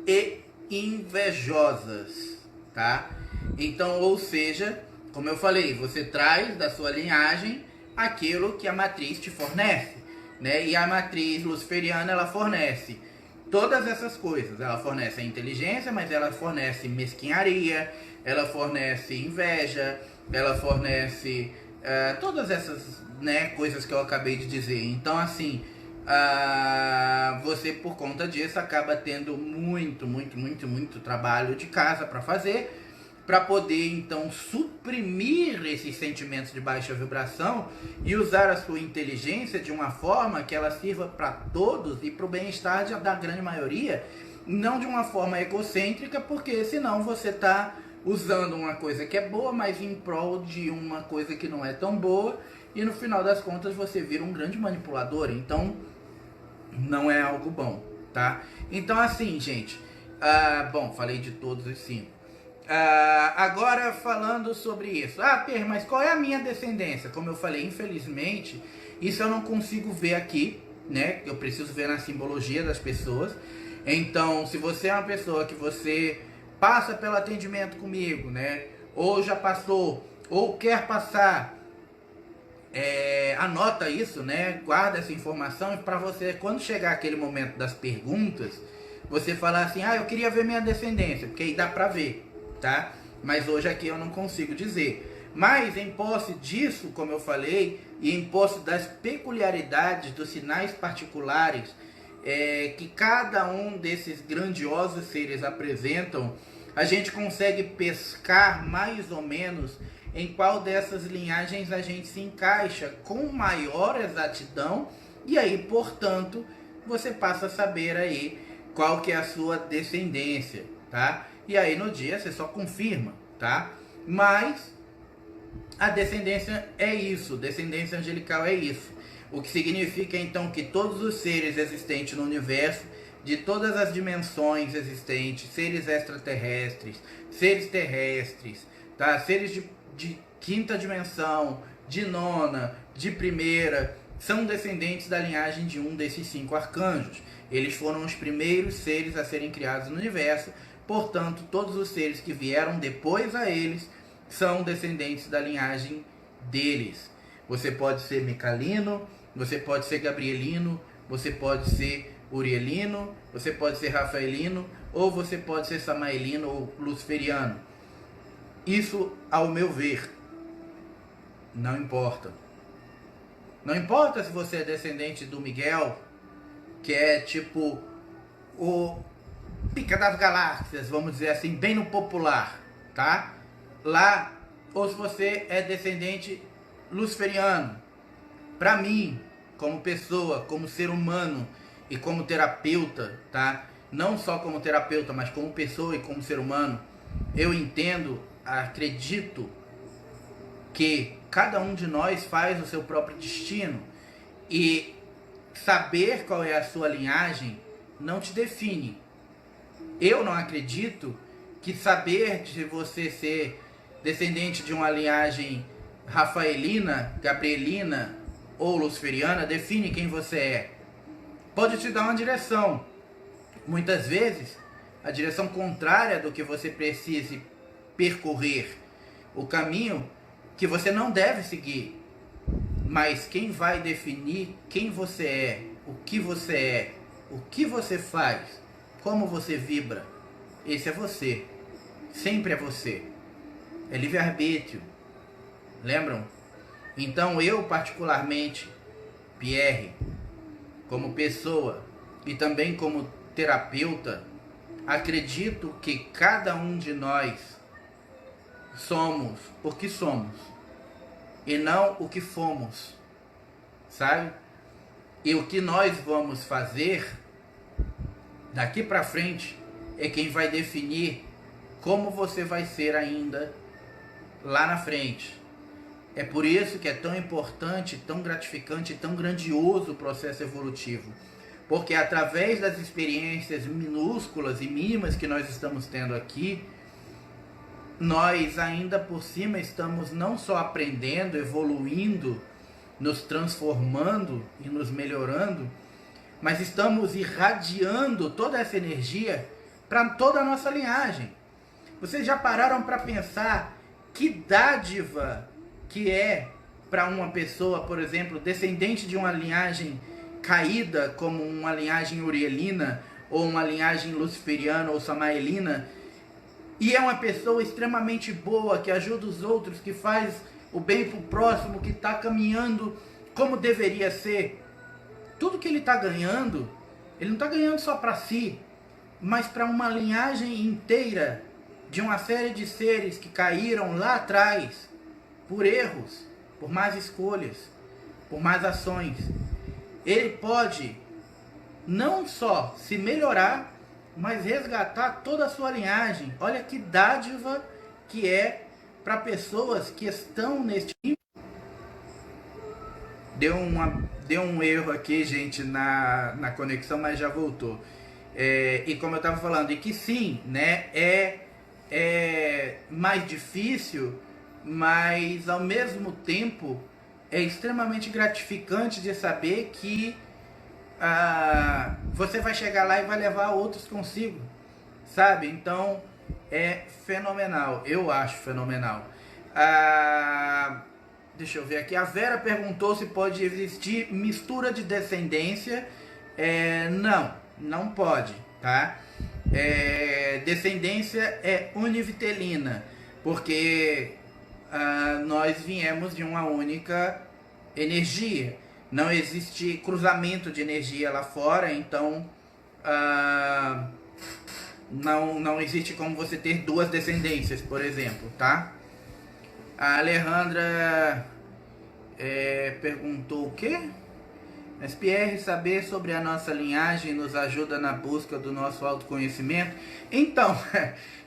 e invejosas, tá? Então, ou seja, como eu falei, você traz da sua linhagem aquilo que a matriz te fornece, né? E a matriz luciferiana, ela fornece todas essas coisas. Ela fornece a inteligência, mas ela fornece mesquinharia, ela fornece inveja, ela fornece todas essas, né, coisas que eu acabei de dizer. Então, assim, você, por conta disso, acaba tendo muito trabalho de casa para fazer, para poder então suprimir esses sentimentos de baixa vibração e usar a sua inteligência de uma forma que ela sirva para todos e para o bem-estar da grande maioria, não de uma forma egocêntrica, porque senão você está usando uma coisa que é boa, mas em prol de uma coisa que não é tão boa, e no final das contas você vira um grande manipulador. Então não é algo bom, tá? Então, assim, gente, bom, falei de todos os 5. Agora falando sobre isso. Pedro, mas qual é a minha descendência? Como eu falei, infelizmente, isso eu não consigo ver aqui, né? Eu preciso ver na simbologia das pessoas. Então, se você é uma pessoa que você passa pelo atendimento comigo, né? Ou já passou, ou quer passar, anota isso, né? Guarda essa informação para você, quando chegar aquele momento das perguntas, você falar assim, eu queria ver minha descendência, porque aí dá para ver, tá? Mas hoje aqui eu não consigo dizer. Mas em posse disso, como eu falei, e em posse das peculiaridades dos sinais particulares que cada um desses grandiosos seres apresentam, a gente consegue pescar mais ou menos em qual dessas linhagens a gente se encaixa com maior exatidão, e aí, portanto, você passa a saber aí qual que é a sua descendência, tá? E aí no dia você só confirma, tá? Mas a descendência é isso, descendência angelical é isso. O que significa então que todos os seres existentes no universo, de todas as dimensões existentes, seres extraterrestres, seres terrestres, tá? Seres de quinta dimensão, de nona, de primeira, são descendentes da linhagem de um desses 5 arcanjos. Eles foram os primeiros seres a serem criados no universo, portanto, todos os seres que vieram depois a eles são descendentes da linhagem deles. Você pode ser Micalino, você pode ser Gabrielino, você pode ser Urielino, você pode ser Rafaelino, ou você pode ser Samaelino ou Luciferiano. Isso, ao meu ver, não importa. Não importa se você é descendente do Miguel, que é tipo o pica das galáxias, vamos dizer assim, bem no popular, tá? Lá, ou se você é descendente luciferiano. Para mim, como pessoa, como ser humano e como terapeuta, tá? Não só como terapeuta, mas como pessoa e como ser humano, eu entendo, acredito que cada um de nós faz o seu próprio destino, e saber qual é a sua linhagem não te define. Eu não acredito que saber de você ser descendente de uma linhagem rafaelina, gabrielina ou luciferiana define quem você é. Pode te dar uma direção, muitas vezes a direção contrária do que você precise percorrer, o caminho que você não deve seguir. Mas quem vai definir quem você é, o que você faz, como você vibra, esse é você. Sempre é você. É livre-arbítrio. Lembram? Então eu, particularmente, Pierre, como pessoa e também como terapeuta, acredito que cada um de nós somos o que somos e não o que fomos, sabe? E o que nós vamos fazer daqui para frente é quem vai definir como você vai ser ainda lá na frente. É por isso que é tão importante, tão gratificante, tão grandioso o processo evolutivo. Porque através das experiências minúsculas e mínimas que nós estamos tendo aqui, nós ainda por cima estamos não só aprendendo, evoluindo, nos transformando e nos melhorando, mas estamos irradiando toda essa energia para toda a nossa linhagem. Vocês já pararam para pensar que dádiva que é para uma pessoa, por exemplo, descendente de uma linhagem caída, como uma linhagem urielina, ou uma linhagem luciferiana ou samaelina, e é uma pessoa extremamente boa, que ajuda os outros, que faz o bem para o próximo, que está caminhando como deveria ser. Tudo que ele está ganhando, ele não está ganhando só para si, mas para uma linhagem inteira de uma série de seres que caíram lá atrás por erros, por más escolhas, por más ações. Ele pode não só se melhorar, mas resgatar toda a sua linhagem. Olha que dádiva que é para pessoas que estão neste... Deu um erro aqui, gente, na conexão, mas já voltou. E como eu estava falando, e que sim, né, é mais difícil, mas ao mesmo tempo é extremamente gratificante de saber que você vai chegar lá e vai levar outros consigo, sabe? Então é fenomenal, eu acho fenomenal. Deixa eu ver aqui, a Vera perguntou se pode existir mistura de descendência. Não pode, tá? Descendência é univitelina, porque nós viemos de uma única energia. Não existe cruzamento de energia lá fora, então não existe como você ter duas descendências, por exemplo, tá? A Alejandra perguntou o quê? SPR, saber sobre a nossa linhagem nos ajuda na busca do nosso autoconhecimento? Então,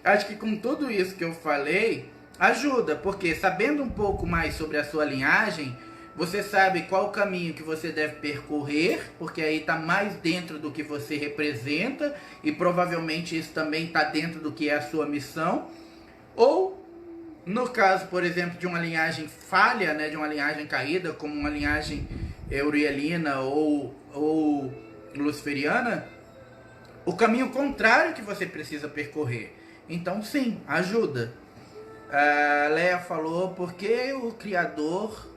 acho que com tudo isso que eu falei, ajuda, porque sabendo um pouco mais sobre a sua linhagem, você sabe qual o caminho que você deve percorrer, porque aí está mais dentro do que você representa, e provavelmente isso também está dentro do que é a sua missão. Ou, no caso, por exemplo, de uma linhagem falha, né, de uma linhagem caída, como uma linhagem Eurielina ou luciferiana, o caminho contrário que você precisa percorrer. Então sim, ajuda. A Leia falou, porque o Criador,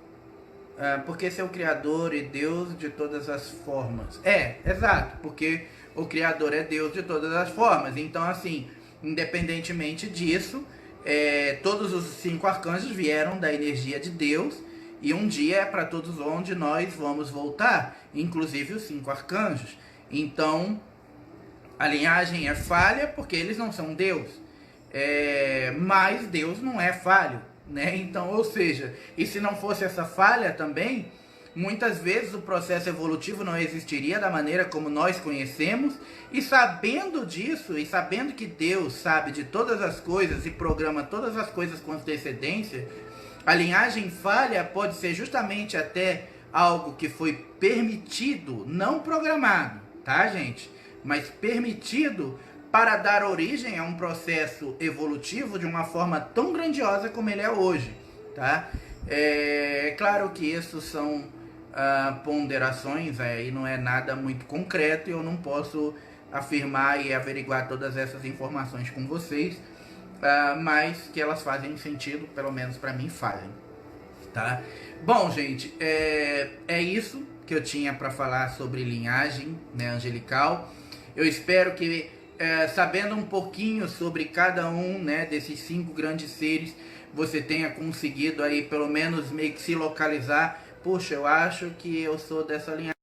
porque ser o Criador e Deus de todas as formas. Exato, porque o Criador é Deus de todas as formas. Então assim, independentemente disso, todos os 5 arcanjos vieram da energia de Deus, e um dia é para todos onde nós vamos voltar, inclusive os 5 arcanjos. Então, a linhagem é falha porque eles não são Deus. Mas Deus não é falho, né? Então, ou seja, e se não fosse essa falha também, muitas vezes o processo evolutivo não existiria da maneira como nós conhecemos, e sabendo disso, e sabendo que Deus sabe de todas as coisas e programa todas as coisas com antecedência, a linhagem falha pode ser justamente até algo que foi permitido, não programado, tá, gente? Mas permitido para dar origem a um processo evolutivo de uma forma tão grandiosa como ele é hoje, tá? É claro que isso são ponderações, e não é nada muito concreto, e eu não posso afirmar e averiguar todas essas informações com vocês, mas que elas fazem sentido, pelo menos para mim fazem, tá? Bom, gente, é isso que eu tinha para falar sobre linhagem, né, angelical. Eu espero que, sabendo um pouquinho sobre cada um, né, desses 5 grandes seres, você tenha conseguido aí pelo menos meio que se localizar. Puxa, eu acho que eu sou dessa linhagem,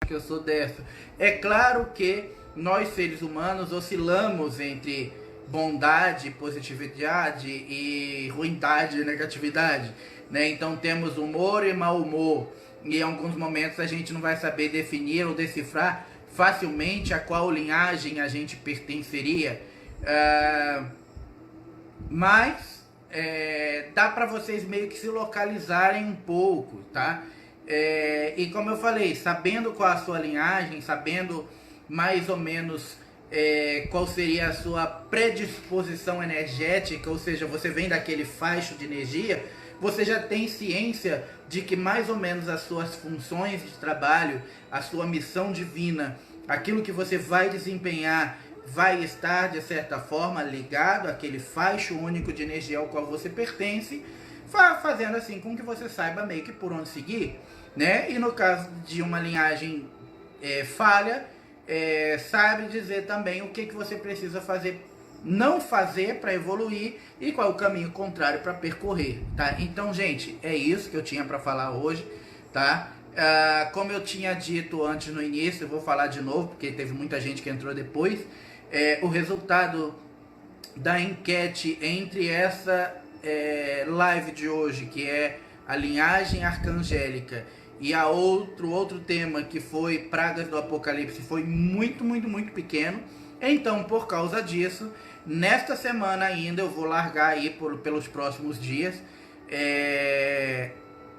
que eu sou dessa. É claro que nós seres humanos oscilamos entre bondade, positividade e ruindade e negatividade, né? Então temos humor e mau humor, e em alguns momentos a gente não vai saber definir ou decifrar facilmente a qual linhagem a gente pertenceria, mas dá para vocês meio que se localizarem um pouco, tá? E como eu falei, sabendo qual a sua linhagem, sabendo mais ou menos qual seria a sua predisposição energética, ou seja, você vem daquele faixo de energia, você já tem ciência de que mais ou menos as suas funções de trabalho, a sua missão divina, aquilo que você vai desempenhar, vai estar de certa forma ligado àquele faixo único de energia ao qual você pertence, fazendo assim com que você saiba meio que por onde seguir, né? E no caso de uma linhagem falha, sabe dizer também o que você precisa fazer, não fazer para evoluir, e qual é o caminho contrário para percorrer, tá? Então, gente, é isso que eu tinha para falar hoje, tá? Como eu tinha dito antes no início, eu vou falar de novo, porque teve muita gente que entrou depois. O resultado da enquete entre essa live de hoje, que é a linhagem arcangélica, e a outro tema que foi pragas do apocalipse, foi muito, muito, muito pequeno. Então, por causa disso, nesta semana ainda eu vou largar aí pelos próximos dias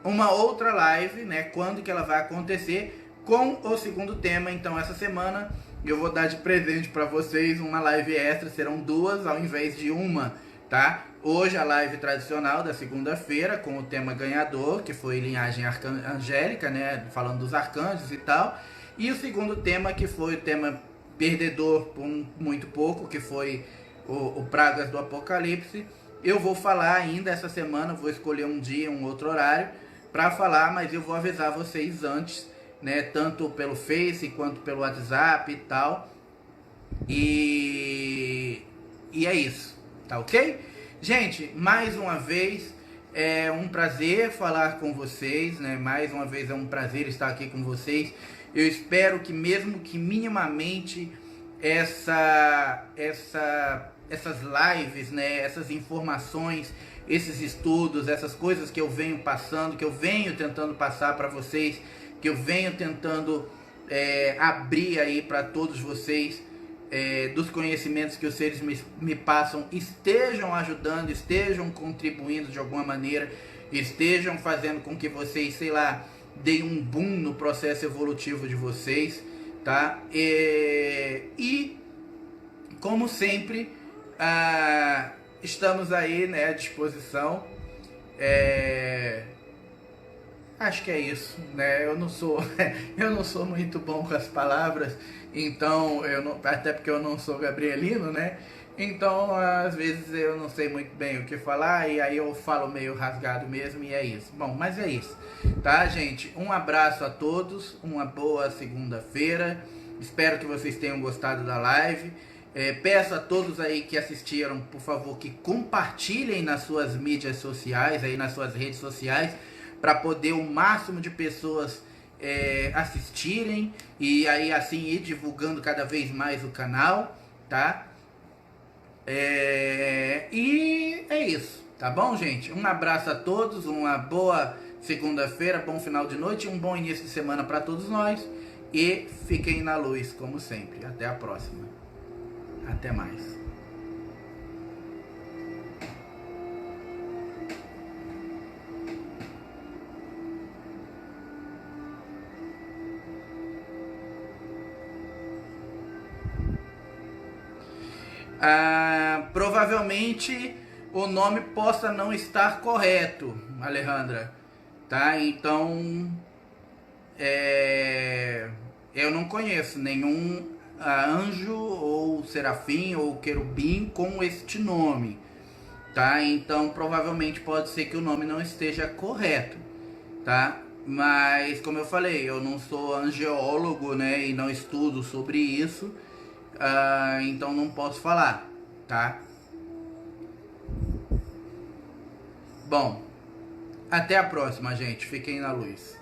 uma outra live, né? Quando que ela vai acontecer com o segundo tema. Então essa semana eu vou dar de presente para vocês uma live extra, serão 2 ao invés de uma, tá? Hoje a live tradicional da segunda-feira com o tema ganhador, que foi linhagem angélica, né? Falando dos arcanjos e tal. E o segundo tema, que foi o tema perdedor por muito pouco, que foi o pragas do apocalipse. Eu vou falar ainda essa semana, vou escolher um dia, um outro horário para falar, mas eu vou avisar vocês antes, né, tanto pelo Face quanto pelo WhatsApp e tal. E é isso, tá ok? Gente, mais uma vez, É um prazer falar com vocês, né? Mais uma vez é um prazer estar aqui com vocês. Eu espero que mesmo que minimamente essas lives, né? Essas informações, esses estudos, essas coisas que eu venho passando, que eu venho tentando passar para vocês, que eu venho tentando abrir aí para todos vocês, dos conhecimentos que os seres me passam, estejam ajudando, estejam contribuindo de alguma maneira, estejam fazendo com que vocês, sei lá, deem um boom no processo evolutivo de vocês, tá? E como sempre, estamos aí, né, à disposição. Acho que é isso, né? Eu não sou muito bom com as palavras, então até porque eu não sou gabrielino, né? Então, às vezes eu não sei muito bem o que falar e aí eu falo meio rasgado mesmo e é isso. Bom, mas é isso, tá, gente? Um abraço a todos, uma boa segunda-feira. Espero que vocês tenham gostado da live. Peço a todos aí que assistiram, por favor, que compartilhem nas suas mídias sociais, aí nas suas redes sociais, para poder o máximo de pessoas assistirem e aí assim ir divulgando cada vez mais o canal, tá? E é isso, tá bom, gente? Um abraço a todos, uma boa segunda-feira, bom final de noite, um bom início de semana para todos nós e fiquem na luz, como sempre. Até a próxima. Até mais. Provavelmente o nome possa não estar correto, Alejandra, tá? Então eu não conheço nenhum anjo ou serafim ou querubim com este nome, tá? Então provavelmente pode ser que o nome não esteja correto, tá? Mas como eu falei, eu não sou angeólogo, né? E não estudo sobre isso. Então não posso falar, tá? Bom, até a próxima, gente. Fiquem na luz.